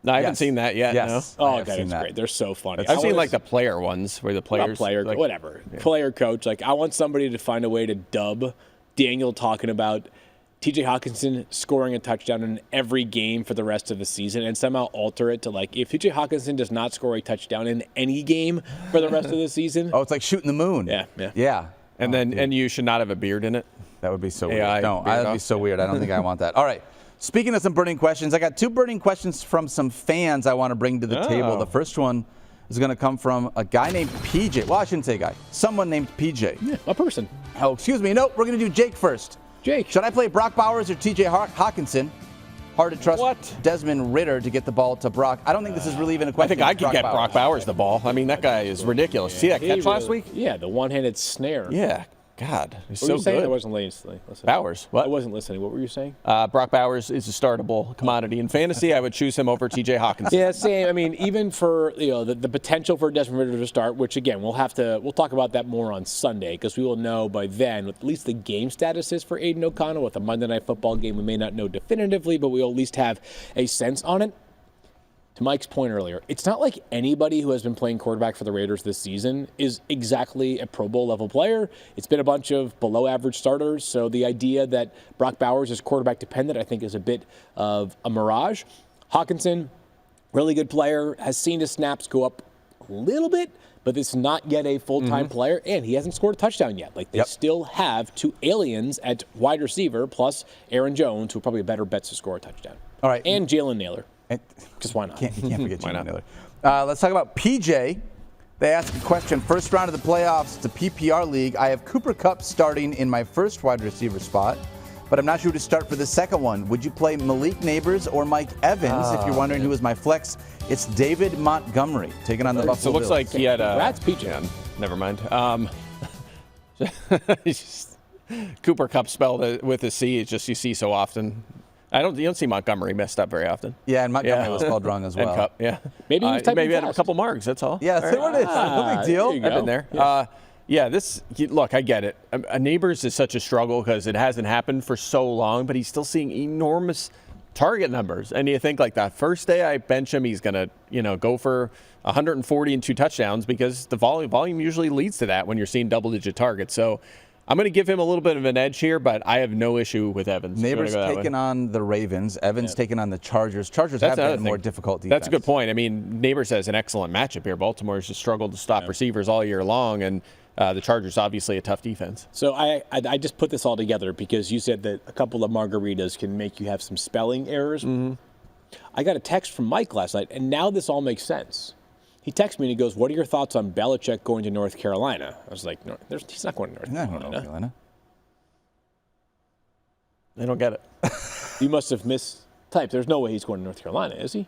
Speaker 3: No, I haven't
Speaker 2: Yes.
Speaker 3: seen that yet.
Speaker 2: Yes.
Speaker 4: Oh,
Speaker 2: I have
Speaker 4: God,
Speaker 2: seen
Speaker 4: it's
Speaker 2: that.
Speaker 4: great. They're so funny.
Speaker 3: I've seen like the player ones where the players.
Speaker 4: Not player,
Speaker 3: like,
Speaker 4: whatever. Player coach. Like I want somebody to find a way to dub Daniel talking about TJ Hawkinson scoring a touchdown in every game for the rest of the season and somehow alter it to like if TJ Hawkinson does not score a touchdown in any game for the rest of the season.
Speaker 2: Oh, it's like shooting the moon.
Speaker 4: Yeah.
Speaker 2: Yeah.
Speaker 3: And and you should not have a beard in it.
Speaker 2: That would be so
Speaker 3: AI
Speaker 2: weird. No,
Speaker 3: beard
Speaker 2: that would be
Speaker 3: off.
Speaker 2: so weird. I don't think I want that. All right. Speaking of some burning questions, I got 2 burning questions from some fans I want to bring to the table. The first one is going to come from a guy named PJ. Well, I shouldn't say guy. Someone named PJ.
Speaker 4: Yeah, a person.
Speaker 2: Oh, excuse me. No, we're going to do Jake first.
Speaker 4: Jake.
Speaker 2: Should I play Brock Bowers or TJ Hawkinson? Hard to trust
Speaker 3: What?
Speaker 2: Desmond Ridder to get the ball to Brock. I don't think this is really even a
Speaker 3: I
Speaker 2: question.
Speaker 3: think I could get Brock Bowers the ball. I mean, that guy is ridiculous. See that catch last week?
Speaker 4: Yeah, the one-handed snare.
Speaker 3: Yeah. God, he's
Speaker 4: What were
Speaker 3: so
Speaker 4: you saying? I
Speaker 3: good.
Speaker 4: wasn't listening.
Speaker 3: Bowers. What?
Speaker 4: I wasn't listening. What were you saying?
Speaker 3: Brock Bowers is a startable commodity in fantasy. I would choose him over TJ Hawkinson.
Speaker 4: Yeah, same. I mean, even for the potential for Desmond Ridder to start, which again we'll talk about that more on Sunday because we will know by then what at least the game status is for Aiden O'Connell. With a Monday Night Football game, we may not know definitively, but we'll at least have a sense on it. to Mike's point earlier, it's not like anybody who has been playing quarterback for the Raiders this season is exactly a Pro Bowl level player. It's been a bunch of below average starters. So the idea that Brock Bowers is quarterback dependent, I think, is a bit of a mirage. Hawkinson, really good player, has seen his snaps go up a little bit, but it's not yet a full-time player, and he hasn't scored a touchdown yet. Like, they still have two aliens at wide receiver, plus Aaron Jones, who are probably better bets to score a touchdown.
Speaker 2: All right.
Speaker 4: And Jalen Naylor. Because why not?
Speaker 2: You can't forget Jalen Naylor. Let's talk about PJ. They ask a question. First round of the playoffs, it's a PPR league. I have Cooper Kupp starting in my first wide receiver spot, but I'm not sure who to start for the second one. Would you play Malik Neighbors or Mike Evans? If you're wondering who is my flex, it's David Montgomery taking on the Buffalo
Speaker 3: So it looks
Speaker 2: Bills.
Speaker 3: like he had a...
Speaker 4: Congrats, PJ.
Speaker 3: Yeah, never mind. Cooper Kupp spelled with a C. It's just you see so often. You don't see Montgomery messed up very often.
Speaker 2: Yeah, and Montgomery was spelled wrong as well.
Speaker 3: And Kupp, yeah.
Speaker 4: Maybe he was typing
Speaker 3: maybe had a
Speaker 4: fast.
Speaker 3: couple marks. That's all.
Speaker 2: Yeah, that's what it is. No big deal.
Speaker 4: there you go.
Speaker 3: I've been there. Look, I get it. Neighbors is such a struggle because it hasn't happened for so long, but he's still seeing enormous target numbers. And you think like that first day I bench him, he's going to, go for 140 and 2 touchdowns because the volume usually leads to that when you're seeing double-digit targets. So I'm going to give him a little bit of an edge here, but I have no issue with Evans.
Speaker 2: Neighbors taking on the Ravens. Evans taking on the Chargers. Chargers have been more difficult defense.
Speaker 3: That's a good point. I mean, Neighbors has an excellent matchup here. Baltimore has just struggled to stop receivers all year long, and the Chargers obviously a tough defense.
Speaker 4: So I just put this all together because you said that a couple of margaritas can make you have some spelling errors. I got a text from Mike last night, and now this all makes sense. He texted me and he goes, "What are your thoughts on Belichick going to North Carolina?" I was like, "No, he's not going to North Carolina."
Speaker 3: They don't get it.
Speaker 4: You must have mistyped. There's no way he's going to North Carolina, is he?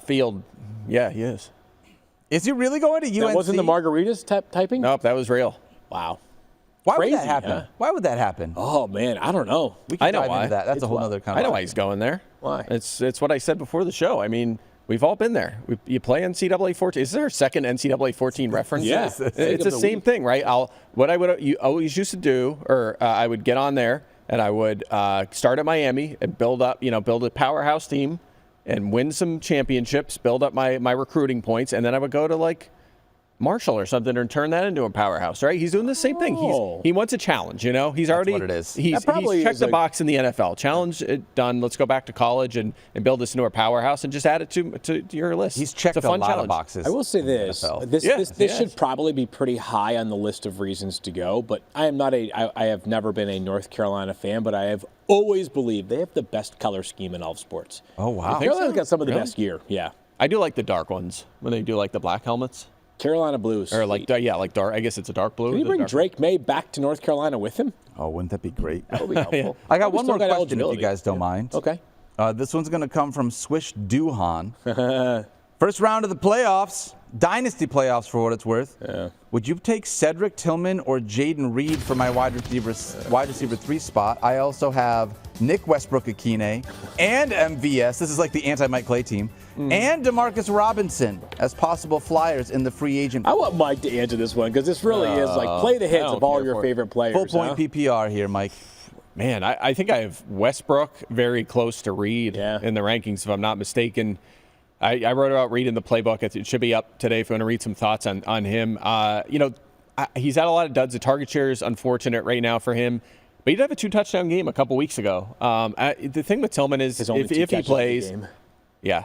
Speaker 3: Field, yeah, he is.
Speaker 2: Is he really going to UNC?
Speaker 4: That wasn't the margaritas typing?
Speaker 3: Nope, that was real.
Speaker 4: Wow.
Speaker 2: Why
Speaker 4: Crazy,
Speaker 2: would that happen?
Speaker 4: huh?
Speaker 2: Why would that happen?
Speaker 4: Oh, man, I don't know.
Speaker 2: We can
Speaker 3: I know
Speaker 2: dive
Speaker 3: why.
Speaker 2: into that. That's
Speaker 4: It's
Speaker 2: a whole
Speaker 4: wild.
Speaker 2: other
Speaker 3: I
Speaker 2: conversation.
Speaker 3: know why he's going there.
Speaker 4: Why?
Speaker 3: It's what I said before the show. I mean, we've all been there. You play NCAA 14. Is there a second NCAA 14 reference?
Speaker 4: Yeah.
Speaker 3: It's the same thing, right? You always used to do, or I would get on there and I would start at Miami and build a powerhouse team and win some championships, build up my recruiting points, and then I would go to like Marshall or something and turn that into a powerhouse, right? He's doing the same thing. He wants a challenge, He's already
Speaker 2: what it is.
Speaker 3: He's
Speaker 4: probably
Speaker 3: checked
Speaker 4: is
Speaker 3: the
Speaker 4: like-
Speaker 3: box in the NFL. Challenge it done. Let's go back to college and build this into a powerhouse and just add it to your list.
Speaker 2: He's checked
Speaker 3: it's
Speaker 2: a
Speaker 3: a fun
Speaker 2: lot
Speaker 3: challenge.
Speaker 2: of boxes.
Speaker 4: I will say
Speaker 2: in the
Speaker 4: this.
Speaker 2: NFL.
Speaker 4: This should probably be pretty high on the list of reasons to go, but I have never been a North Carolina fan, but I have always believed they have the best color scheme in all of sports.
Speaker 2: Oh, wow.
Speaker 4: Carolina's got some of the
Speaker 3: Really?
Speaker 4: best gear, yeah.
Speaker 3: I do like the dark ones when they do like the black helmets.
Speaker 4: Carolina Blues.
Speaker 3: Or like dark. I guess it's a dark blue.
Speaker 4: Can you
Speaker 3: The
Speaker 4: bring
Speaker 3: dark-
Speaker 4: Drake May back to North Carolina with him?
Speaker 2: Oh, wouldn't that be great?
Speaker 4: That would be helpful.
Speaker 2: I got
Speaker 4: We
Speaker 2: one
Speaker 4: still
Speaker 2: more question if
Speaker 4: eligibility.
Speaker 2: you guys don't mind.
Speaker 4: Okay.
Speaker 2: This one's going to come from Swish Duhan. First round of the playoffs, dynasty playoffs for what it's worth.
Speaker 4: Yeah.
Speaker 2: Would you take Cedric Tillman or Jaden Reed for my wide receiver 3 spot? I also have Nick Westbrook-Akine and MVS. This is like the anti-Mike Clay team. And Demarcus Robinson as possible flyers in the free agent.
Speaker 4: I want Mike to answer this one because this really is like play the hits
Speaker 3: don't
Speaker 4: of all
Speaker 3: care
Speaker 4: your
Speaker 3: for it.
Speaker 4: favorite players.
Speaker 2: Full point
Speaker 4: huh?
Speaker 2: PPR here, Mike.
Speaker 3: Man, I think I have Westbrook very close to Reed in the rankings, if I'm not mistaken. I wrote about Reed in the playbook. It should be up today if you want to read some thoughts on him. He's had a lot of duds. The target share is unfortunate right now for him. But he did have a 2-touchdown game a couple weeks ago. The thing with Tillman is
Speaker 4: His only
Speaker 3: if
Speaker 4: 2
Speaker 3: he
Speaker 4: catches in the
Speaker 3: plays
Speaker 4: game.
Speaker 3: Yeah,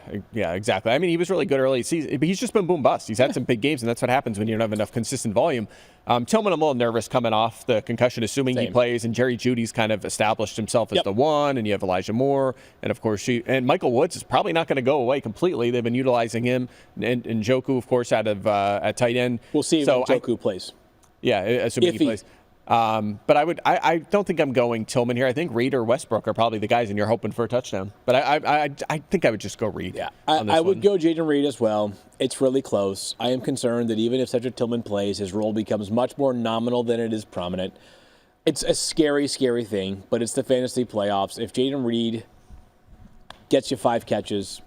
Speaker 3: exactly. I mean, he was really good early season, but he's just been boom bust. He's had some big games, and that's what happens when you don't have enough consistent volume. Tillman, I'm a little nervous coming off the concussion, assuming he
Speaker 4: Same.
Speaker 3: plays, and Jerry Jeudy's kind of established himself as
Speaker 4: Yep.
Speaker 3: the one, and you have Elijah Moore, and of course, and Michael Woods is probably not going to go away completely. They've been utilizing him, and Njoku, of course, out of at tight end.
Speaker 4: We'll see if Njoku plays.
Speaker 3: Yeah, assuming
Speaker 4: If
Speaker 3: he plays. But I don't think I'm going Tillman here. I think Reed or Westbrook are probably the guys, and you're hoping for a touchdown. But I think I would just go Reed.
Speaker 4: Yeah,
Speaker 3: on this
Speaker 4: I would
Speaker 3: one.
Speaker 4: go Jaden Reed as well. It's really close. I am concerned that even if Cedric Tillman plays, his role becomes much more nominal than it is prominent. It's a scary, scary thing, but it's the fantasy playoffs. If Jaden Reed gets you 5 catches,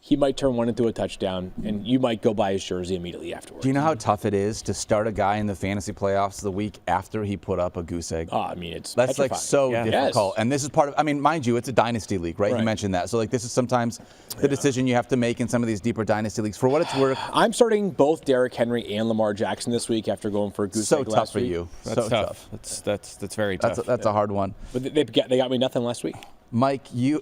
Speaker 4: he might turn one into a touchdown, and you might go buy his jersey immediately afterwards.
Speaker 2: Do you know how tough it is to start a guy in the fantasy playoffs the week after he put up a goose egg?
Speaker 4: Oh, I mean, it's
Speaker 2: That's
Speaker 4: petrifying.
Speaker 2: like so difficult.
Speaker 4: Yes.
Speaker 2: And this is part of, I mean, mind you, it's a dynasty league, right? You mentioned that. So like this is sometimes the decision you have to make in some of these deeper dynasty leagues. For what it's worth,
Speaker 4: I'm starting both Derrick Henry and Lamar Jackson this week after going for a goose
Speaker 2: so
Speaker 4: egg
Speaker 2: tough
Speaker 4: last
Speaker 2: for
Speaker 4: week.
Speaker 2: you.
Speaker 3: That's
Speaker 2: So
Speaker 3: tough. That's very tough.
Speaker 2: That's a hard one.
Speaker 4: But they got me nothing last week.
Speaker 2: Mike, you're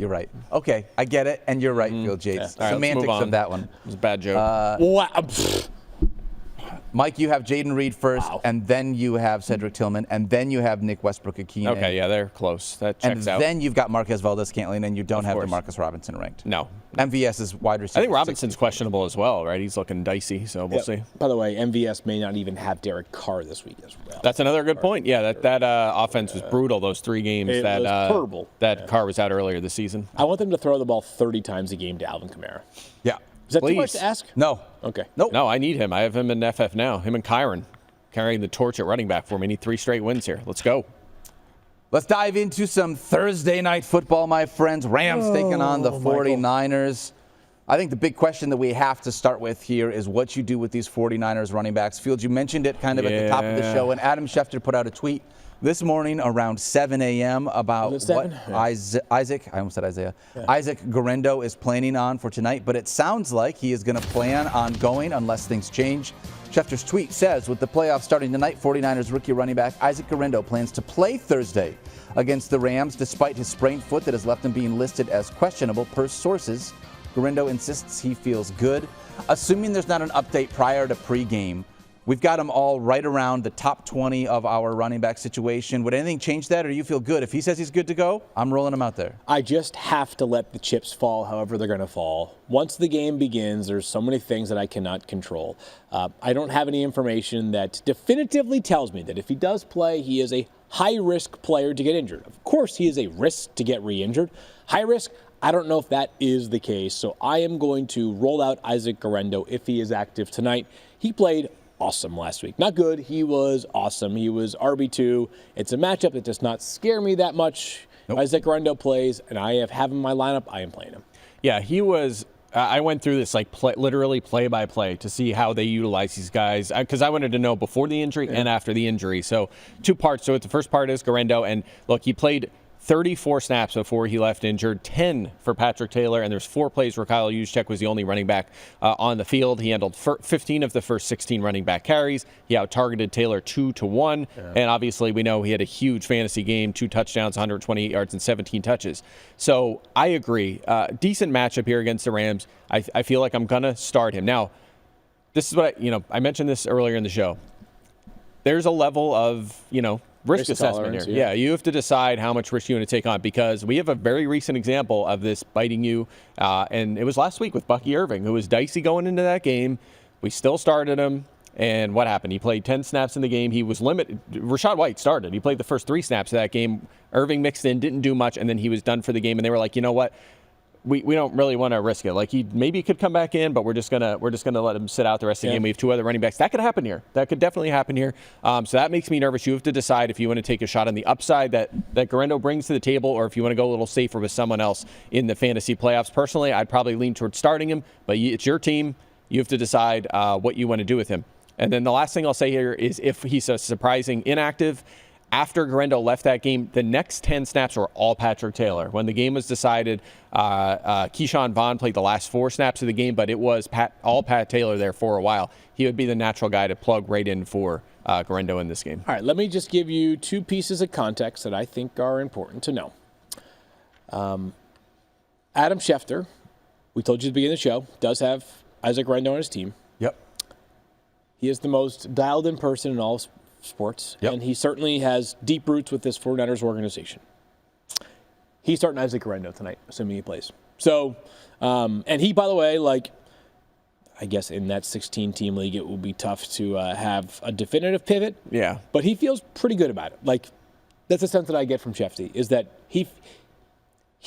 Speaker 2: right. Okay, I get it, and you're right, Phil Yates.
Speaker 3: All right, let's move
Speaker 2: Semantics
Speaker 3: on.
Speaker 2: of that one.
Speaker 3: It was a bad joke.
Speaker 4: What?
Speaker 2: Mike, you have Jaden Reed first,
Speaker 4: Wow.
Speaker 2: and then you have Cedric Tillman, and then you have Nick Westbrook-Akine.
Speaker 3: Okay, yeah, they're close. That
Speaker 2: And
Speaker 3: checks out.
Speaker 2: then you've got Marquez Valdez-Scantling, and you don't have
Speaker 3: course.
Speaker 2: DeMarcus Robinson ranked.
Speaker 3: No.
Speaker 2: MVS is wide receiver.
Speaker 3: I think Robinson's questionable as well, right? He's looking dicey, so we'll see.
Speaker 4: By the way, MVS may not even have Derek Carr this week as well.
Speaker 3: That's another good point. Yeah, that offense was brutal those 3 games
Speaker 4: It
Speaker 3: that
Speaker 4: was horrible.
Speaker 3: that Carr was out earlier this season.
Speaker 4: I want them to throw the ball 30 times a game to Alvin Kamara.
Speaker 2: Yeah.
Speaker 4: Is that too
Speaker 3: Please.
Speaker 4: much to ask?
Speaker 2: No.
Speaker 4: Okay.
Speaker 2: Nope.
Speaker 3: No, I need him. I have him in FF now. Him and Kyron carrying the torch at running back for me. I need 3 straight wins here. Let's go.
Speaker 2: Let's dive into some Thursday night football, my friends. Rams taking on the 49ers. I think the big question that we have to start with here is what you do with these 49ers running backs. Fields, you mentioned it kind of at the top of the show, and Adam Schefter put out a tweet this morning around 7 a.m. about
Speaker 4: Was it
Speaker 2: what
Speaker 4: 7? Yeah.
Speaker 2: Isaac Guerendo is planning on for tonight, but it sounds like he is going to plan on going unless things change. Schefter's tweet says, with the playoffs starting tonight, 49ers rookie running back Isaac Guerendo plans to play Thursday against the Rams despite his sprained foot that has left him being listed as questionable per sources. Guerendo insists he feels good. Assuming there's not an update prior to pregame, we've got him all right around the top 20 of our running back situation. Would anything change that, or do you feel good? If he says he's good to go, I'm rolling him out there.
Speaker 4: I just have to let the chips fall however they're going to fall. Once the game begins, there's so many things that I cannot control. I don't have any information that definitively tells me that if he does play, he is a high-risk player to get injured. Of course, he is a risk to get re-injured. High risk, I don't know if that is the case, so I am going to roll out Isaac Guerendo if he is active tonight. He played awesome last week. Not good, he was awesome. He was RB2. It's a matchup that does not scare me that much.
Speaker 2: Nope.
Speaker 4: Isaac Guerendo plays, and I have him in my lineup. I am playing him.
Speaker 3: Yeah, he was. I went through this like literally play by play to see how they utilize these guys because I wanted to know before the injury and after the injury. So 2 parts. So the first part is Guerendo, and look, he played 34 snaps before he left injured, 10 for Patrick Taylor, and there's 4 plays where Kyle Juszczyk was the only running back on the field. He handled 15 of the first 16 running back carries. He out-targeted Taylor 2-1, and obviously we know he had a huge fantasy game, 2 touchdowns, 128 yards, and 17 touches. So I agree. Decent matchup here against the Rams. I feel like I'm going to start him. Now, this is what I mentioned this earlier in the show. There's a level of, risk assessment here. Yeah, you have to decide how much risk you want to take on because we have a very recent example of this biting you, and it was last week with Bucky Irving, who was dicey going into that game. We still started him, and what happened? He played 10 snaps in the game. He was limited. Rachaad White started. He played the first 3 snaps of that game. Irving mixed in, didn't do much, and then he was done for the game, and they were like, you know what? We don't really want to risk it. Like he maybe could come back in, but we're just gonna let him sit out the rest of the game. We have 2 other running backs. That could happen here. That could definitely happen here. So that makes me nervous. You have to decide if you want to take a shot on the upside that Guerendo brings to the table, or if you want to go a little safer with someone else in the fantasy playoffs. Personally, I'd probably lean towards starting him, but it's your team. You have to decide what you want to do with him. And then the last thing I'll say here is if he's a surprising inactive. After Guerendo left that game, the next 10 snaps were all Patrick Taylor. When the game was decided, Keyshawn Vaughn played the last 4 snaps of the game, but it was all Pat Taylor there for a while. He would be the natural guy to plug right in for Guerendo in this game.
Speaker 4: All right, let me just give you 2 pieces of context that I think are important to know. Adam Schefter, we told you at the beginning of the show, does have Isaac Guerendo on his team.
Speaker 2: Yep.
Speaker 4: He is the most dialed-in person in all sports, and he certainly has deep roots with this 49ers organization. He's starting Isaac Guerendo tonight, assuming he plays. So, and he, by the way, I guess in that 16-team league, it will be tough to have a definitive pivot.
Speaker 3: Yeah.
Speaker 4: But he feels pretty good about it. That's the sense that I get from Shefty, is that he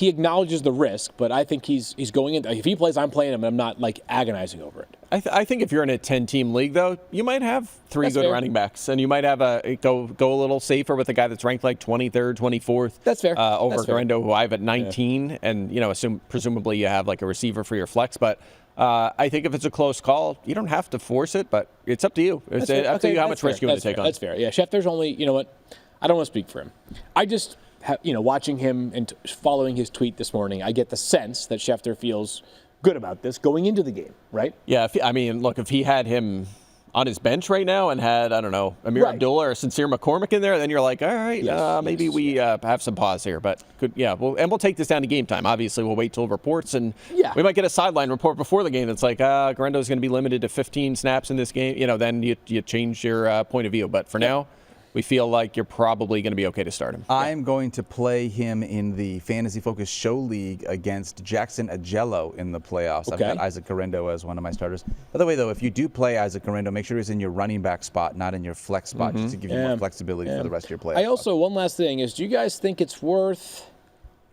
Speaker 4: he acknowledges the risk, but I think he's going in. If he plays, I'm playing him, and I'm not like agonizing over it.
Speaker 3: I think if you're in a 10-team league, though, you might have three
Speaker 4: That's
Speaker 3: good
Speaker 4: fair.
Speaker 3: running backs, and you might have go a little safer with a guy that's ranked like 23rd, 24th.
Speaker 4: That's fair.
Speaker 3: Over
Speaker 4: That's fair.
Speaker 3: Guerendo, who I have at 19, and presumably you have like a receiver for your flex. But I think if it's a close call, you don't have to force it, but it's up to you. It's up to you how much risk you want to take on.
Speaker 4: That's fair. Yeah, Schefter's only. You know what? I don't want to speak for him. I just. Watching him and following his tweet this morning, I get the sense that Schefter feels good about this going into the game, right?
Speaker 3: Yeah, if he had him on his bench right now and had, I don't know, Amir Abdullah or Sincere McCormick in there, then you're like, all right, maybe we have some pause here. But we'll take this down to game time. Obviously, we'll wait till reports, and we might get a sideline report before the game that's like, Guerendo's going to be limited to 15 snaps in this game. Then you change your point of view. But for now, we feel like you're probably going to be okay to start him.
Speaker 2: I'm going to play him in the Fantasy Focus Show League against Jackson Agello in the playoffs.
Speaker 4: Okay.
Speaker 2: I've got Isaac Guerendo as one of my starters. By the way, though, if you do play Isaac Guerendo, make sure he's in your running back spot, not in your flex spot, just to give you more flexibility for the rest of your playoffs.
Speaker 4: I also, one last thing is, do you guys think it's worth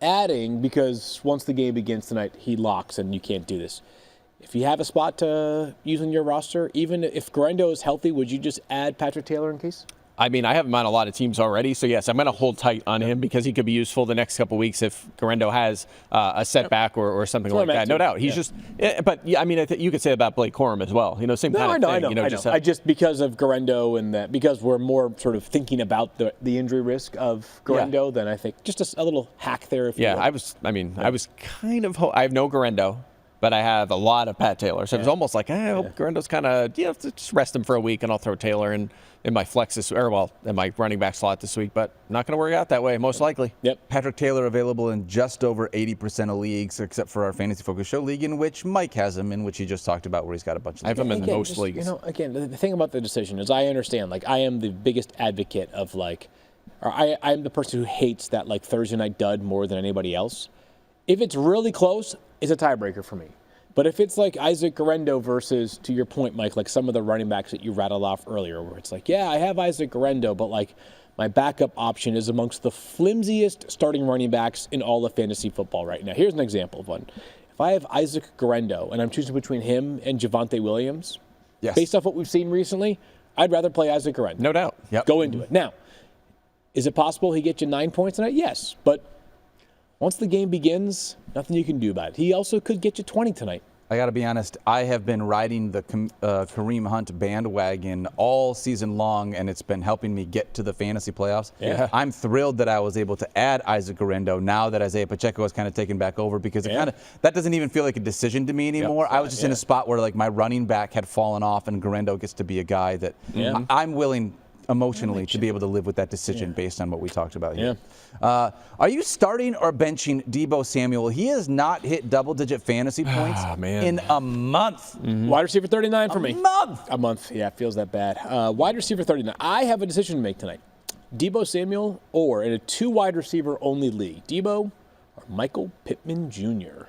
Speaker 4: adding, because once the game begins tonight, he locks and you can't do this. If you have a spot to use in your roster, even if Guerendo is healthy, would you just add Patrick Taylor in case?
Speaker 3: I have him on a lot of teams already, so yes, I'm going to hold tight on him because he could be useful the next couple weeks if Guerendo has a setback or something like that. No doubt. He's just, but I think you could say about Blake Corum as well. Same kind of thing.
Speaker 4: I know. I just because of Guerendo and that, because we're more sort of thinking about the injury risk of Guerendo, then I think just a little hack there. If you will.
Speaker 3: I was kind of, I have no Guerendo, but I have a lot of Pat Taylor. So it was almost like, I hope Guerendo's kind of, just rest him for a week and I'll throw Taylor in my flex in my running back slot this week. But not going to work out that way, most likely.
Speaker 2: Yep. Patrick Taylor available in just over 80% of leagues, except for our Fantasy Focus Show League, in which Mike has him, in which he just talked about, where he's got a bunch of.
Speaker 3: I have him in most leagues.
Speaker 4: Again, the thing about the decision is I understand, I am the biggest advocate of I'm the person who hates that Thursday night dud more than anybody else. If it's really close, it's a tiebreaker for me. But if it's like Isaac Guerendo versus, to your point, Mike, like some of the running backs that you rattled off earlier, where it's like, I have Isaac Guerendo, but my backup option is amongst the flimsiest starting running backs in all of fantasy football right now. Here's an example of one. If I have Isaac Guerendo and I'm choosing between him and Javonte Williams, based off what we've seen recently, I'd rather play Isaac Guerendo.
Speaker 3: No doubt.
Speaker 2: Yep.
Speaker 4: Go into it. Now, is it possible he gets you 9 points tonight? Yes, but once the game begins, nothing you can do about it. He also could get you 20 tonight.
Speaker 2: I got to be honest, I have been riding the Kareem Hunt bandwagon all season long, and it's been helping me get to the fantasy playoffs.
Speaker 4: Yeah.
Speaker 2: I'm thrilled that I was able to add Isaac Guerendo now that Isaiah Pacheco has kind of taken back over, because that doesn't even feel like a decision to me anymore. I was just in a spot where my running back had fallen off, and Guerendo gets to be a guy that I'm willing emotionally to be able to live with that decision based on what we talked about here. Are you starting or benching Deebo Samuel? He has not hit double-digit fantasy points in a month.
Speaker 4: Wide receiver 39 for me.
Speaker 2: A month.
Speaker 4: Yeah, it feels that bad. Wide receiver 39. I have a decision to make tonight. Deebo Samuel or in a 2 wide receiver only league. Deebo or Michael Pittman Jr.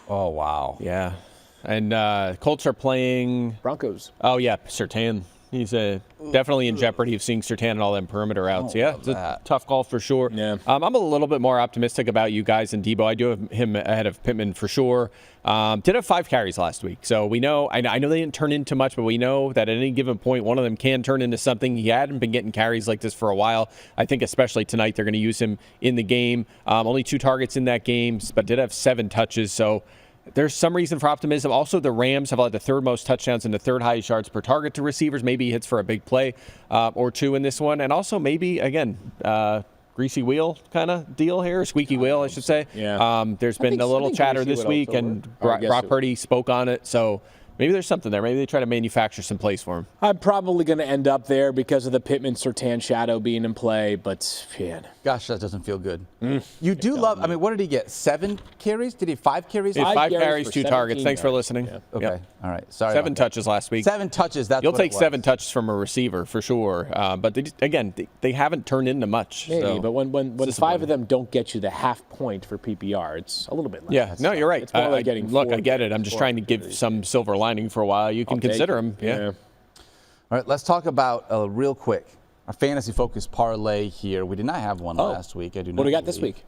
Speaker 2: Oh, wow.
Speaker 3: Yeah. And Colts are playing
Speaker 4: Broncos.
Speaker 3: Oh, yeah, Surtain. He's definitely in jeopardy of seeing Surtain and all them perimeter outs. It's a tough call for sure.
Speaker 4: Yeah.
Speaker 3: I'm a little bit more optimistic about you guys and Deebo. I do have him ahead of Pittman for sure. Did have 5 carries last week. So we know, I know they didn't turn into much, but we know that at any given point, one of them can turn into something. He hadn't been getting carries like this for a while. I think especially tonight, they're going to use him in the game. Only 2 targets in that game, but did have 7 touches. So there's some reason for optimism. Also, the Rams have allowed the 3rd most touchdowns and the 3rd highest yards per target to receivers. Maybe he hits for a big play or 2 in this one. And also maybe, again, greasy wheel kind of deal here, squeaky wheel, I should say.
Speaker 4: Yeah.
Speaker 3: There's been a little chatter this week, and Brock Purdy spoke on it. So maybe there's something there. Maybe they try to manufacture some plays for him.
Speaker 4: I'm probably going to end up there because of the Pittman-Surtain shadow being in play, but man.
Speaker 2: Gosh, that doesn't feel good. You do love, what did he get? 7 carries? Did he have 5 carries?
Speaker 3: He had 5 carries,
Speaker 4: for
Speaker 3: 2 targets. Thanks for listening.
Speaker 4: Yeah.
Speaker 2: Okay.
Speaker 3: Yep.
Speaker 2: All right. Sorry.
Speaker 3: 7 touches last week.
Speaker 2: 7 touches. That's
Speaker 3: You'll
Speaker 2: what
Speaker 3: take
Speaker 2: it was.
Speaker 3: 7 touches from a receiver for sure. But they haven't turned into much.
Speaker 4: Maybe,
Speaker 3: so
Speaker 4: but when 5 of them don't get you the half point for PPR, it's a little bit less.
Speaker 3: Yeah, no, you're right.
Speaker 4: It's more like getting
Speaker 3: look,
Speaker 4: 4
Speaker 3: I get it. I'm just trying to give some silver lining for a while. You can consider him. Yeah.
Speaker 2: All right, let's talk about real quick. Our fantasy focus parlay here. We did not have one last week. I do not.
Speaker 4: What do we got this week?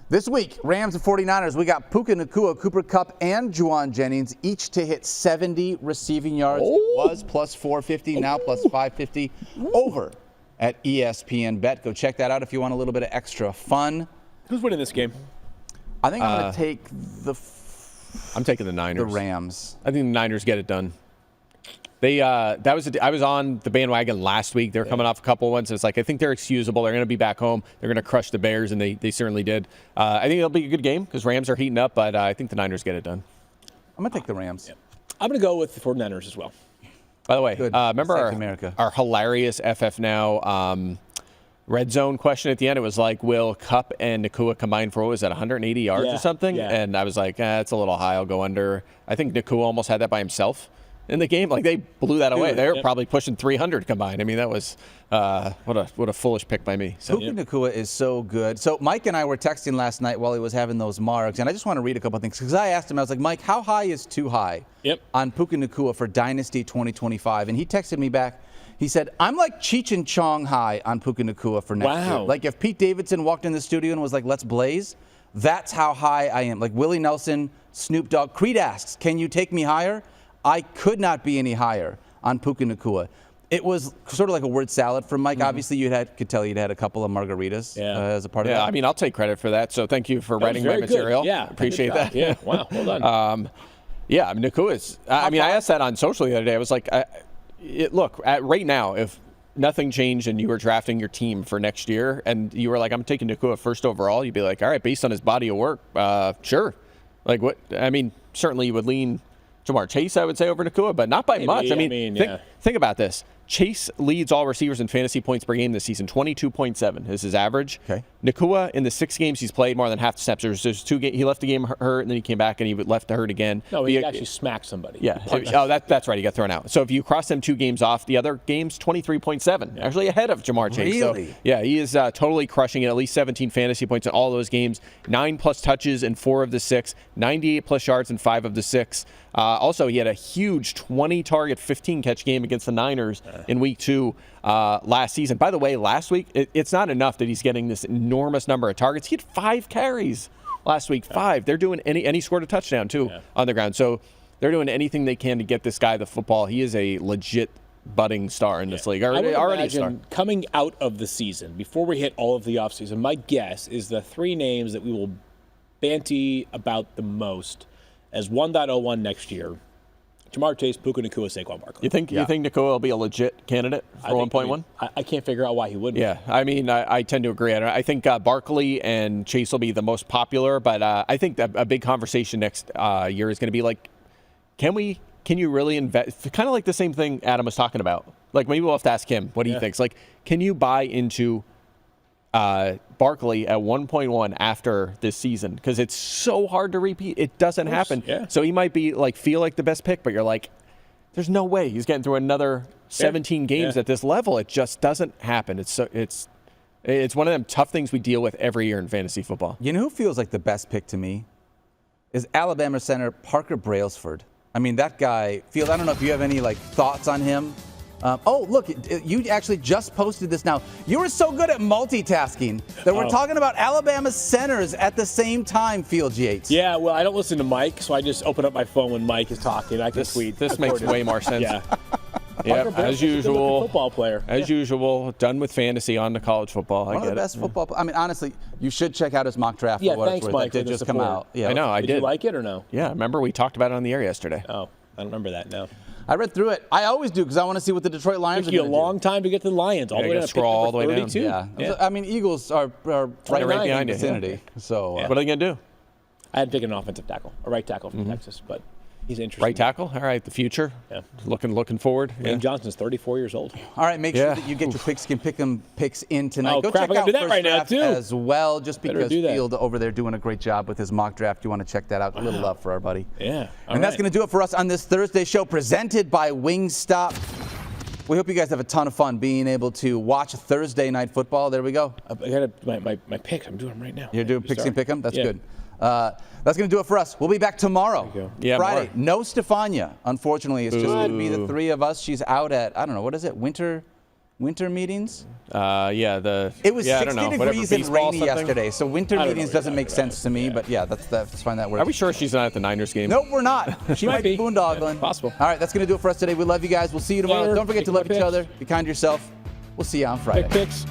Speaker 2: This week, Rams and 49ers, we got Puka Nacua, Cooper Kupp, and Juwan Jennings, each to hit 70 receiving yards. It was plus 450, now plus 550 over at ESPN Bet. Go check that out if you want a little bit of extra fun.
Speaker 4: Who's winning this game?
Speaker 2: I think I'm going to take
Speaker 3: I'm taking the Niners.
Speaker 2: the Rams.
Speaker 3: I think the Niners get it done. I was on the bandwagon last week. They're coming off a couple ones. It's like, I think they're excusable. They're going to be back home. They're going to crush the Bears, and they certainly did. I think it'll be a good game because Rams are heating up, but I think the Niners get it done.
Speaker 2: I'm going to take the Rams.
Speaker 4: I'm going to go with the 49ers as well.
Speaker 3: By the way,
Speaker 2: Good.
Speaker 3: remember
Speaker 2: America.
Speaker 3: our hilarious FF Now red zone question at the end? It was like, will Kupp and Nacua combine for, what was that, 180 yards or something?
Speaker 2: Yeah.
Speaker 3: And I was like, it's a little high. I'll go under. I think Nacua almost had that by himself in the game. Like, they blew that away. They were probably pushing 300 combined. I mean, that was what a foolish pick by me. So
Speaker 2: Puka Nacua is so good. So Mike and I were texting last night while he was having those marks, and I just want to read a couple of things because I asked him, I was like, Mike, how high is too high on Puka Nacua for Dynasty 2025? And he texted me back. He said, I'm like Cheech and Chong high on Puka Nacua for next year. Like, if Pete Davidson walked in the studio and was like, let's blaze, that's how high I am. Like Willie Nelson, Snoop Dogg. Creed asks, can you take me higher? I could not be any higher on Puka Nacua. It was sort of like a word salad for Mike. Obviously, could tell you'd had a couple of margaritas as a part of that.
Speaker 3: Yeah, I mean, I'll take credit for that. So thank you for writing my material.
Speaker 4: Yeah,
Speaker 3: appreciate that.
Speaker 4: Yeah, wow, well done.
Speaker 3: Yeah, I mean, Nacua is. I mean, I asked that on social the other day. I was like, look, right now, if nothing changed and you were drafting your team for next year, and you were like, I'm taking Nacua first overall, you'd be like, all right, based on his body of work, sure. Like, what? I mean, certainly you would lean Jamar Chase, I would say, over Nacua, but not by much. I mean, think about this. Chase leads all receivers in fantasy points per game this season, 22.7 is his average.
Speaker 2: Okay.
Speaker 3: Nacua, in the 6 games he's played, more than half the snaps. There's 2 games. He left the game hurt, and then he came back and he left the hurt again.
Speaker 4: No, he actually smacked somebody.
Speaker 3: Yeah. That's right. He got thrown out. So if you cross them 2 games off, the other game's 23.7, actually ahead of Jamar Chase.
Speaker 2: Really?
Speaker 3: So, yeah, he is totally crushing it. At least 17 fantasy points in all those games, 9+ touches in 4 of the 6, 98+ yards in 5 of the 6. Also, he had a huge 20-target, 15-catch game against the Niners in Week 2 last season. By the way, last week, it's not enough that he's getting this enormous number of targets. He had 5 carries last week, 5. They're doing and he scored a touchdown, too, on the ground. So they're doing anything they can to get this guy the football. He is a legit budding star in this league. Already a star.
Speaker 4: Coming out of the season, before we hit all of the offseason, my guess is the 3 names that we will banty about the most as 1.01 next year: Jamar Chase, Puka Nacua, Saquon Barkley.
Speaker 3: You think Nacua will be a legit candidate for 1.1?
Speaker 4: I can't figure out why he wouldn't.
Speaker 3: Yeah, I mean, I tend to agree. I think Barkley and Chase will be the most popular, but I think that a big conversation next year is going to be like, can you really invest? Kind of like the same thing Adam was talking about. Like, maybe we'll have to ask him what he thinks. Like, can you buy into Barkley at 1.1 after this season? Because it's so hard to repeat. It doesn't happen. Yeah. So he might be feel like the best pick, but you're like, there's no way he's getting through another 17 games at this level. It just doesn't happen. It's one of them tough things we deal with every year in fantasy football.
Speaker 2: You know who feels like the best pick to me is Alabama center Parker Brailsford. I mean, that guy feels. I don't know if you have any thoughts on him. Look, you actually just posted this now. You were so good at multitasking that we're talking about Alabama centers at the same time, Field Yates.
Speaker 4: Yeah, well, I don't listen to Mike, so I just open up my phone when Mike is talking. I can tweet.
Speaker 3: This makes way more sense.
Speaker 4: Yeah.
Speaker 3: Yeah, as usual.
Speaker 4: Football player.
Speaker 3: As usual, done with fantasy on to college football.
Speaker 2: One of the best football. I mean, honestly, you should check out his mock draft.
Speaker 4: Yeah, thanks, Mike.
Speaker 2: That did just come out. Yeah,
Speaker 3: I know, I did.
Speaker 4: Did you like it or no?
Speaker 3: Yeah, remember we talked about it on the air yesterday.
Speaker 4: Oh, I don't remember that. No.
Speaker 2: I read through it. I always do because I want to see what the Detroit Lions are
Speaker 4: going to do.
Speaker 2: Took
Speaker 4: you a long time to get to the Lions. All the way down to
Speaker 3: scroll all the way down.
Speaker 2: Yeah. I mean, Eagles are right behind the vicinity.
Speaker 3: Yeah.
Speaker 2: So
Speaker 3: what are they going to do?
Speaker 4: I had to pick an offensive tackle, a right tackle from Texas, but he's interesting.
Speaker 3: Right tackle? All right, the future. Yeah. Looking forward.
Speaker 4: Lane Johnson's 34 years old.
Speaker 2: All right, make sure that you get your pigskin picks in tonight.
Speaker 4: Oh,
Speaker 2: Go
Speaker 4: crap,
Speaker 2: check
Speaker 4: I
Speaker 2: out
Speaker 4: got to do that
Speaker 2: First
Speaker 4: right now,
Speaker 2: Draft
Speaker 4: too.
Speaker 2: as well, just
Speaker 4: Better
Speaker 2: because
Speaker 4: do that.
Speaker 2: Field over there doing a great job with his mock draft. You want to check that out. A little love for our buddy.
Speaker 4: Yeah.
Speaker 2: And that's going to do it for us on this Thursday show presented by Wingstop. We hope you guys have a ton of fun being able to watch Thursday night football. There we go.
Speaker 4: I got my picks. I'm doing them right now.
Speaker 2: You're doing picks and pick 'em? That's good. That's going to do it for us. We'll be back tomorrow, Friday.
Speaker 3: More.
Speaker 2: No Stefania, unfortunately. It's just going to be the 3 of us. She's out at, I don't know, what is it? Winter Winter meetings?
Speaker 3: Yeah,
Speaker 2: It was
Speaker 3: I
Speaker 2: 60
Speaker 3: don't know, whatever,
Speaker 2: degrees and
Speaker 3: baseball
Speaker 2: rainy
Speaker 3: something?
Speaker 2: yesterday, so winter
Speaker 4: I don't know
Speaker 2: meetings
Speaker 4: what you're
Speaker 2: doesn't make
Speaker 4: talking
Speaker 2: sense to me, but yeah, let's find that word.
Speaker 3: Are we sure she's not at the Niners game?
Speaker 2: Nope, we're not. She might be boondoggling.
Speaker 4: Yeah, possible.
Speaker 2: All right, that's going to do it for us today. We love you guys. We'll see you tomorrow.
Speaker 4: Later.
Speaker 2: Don't forget to
Speaker 4: Take
Speaker 2: love
Speaker 4: my
Speaker 2: each
Speaker 4: picks.
Speaker 2: other. Be kind to yourself. We'll see you on Friday.
Speaker 4: Pick picks.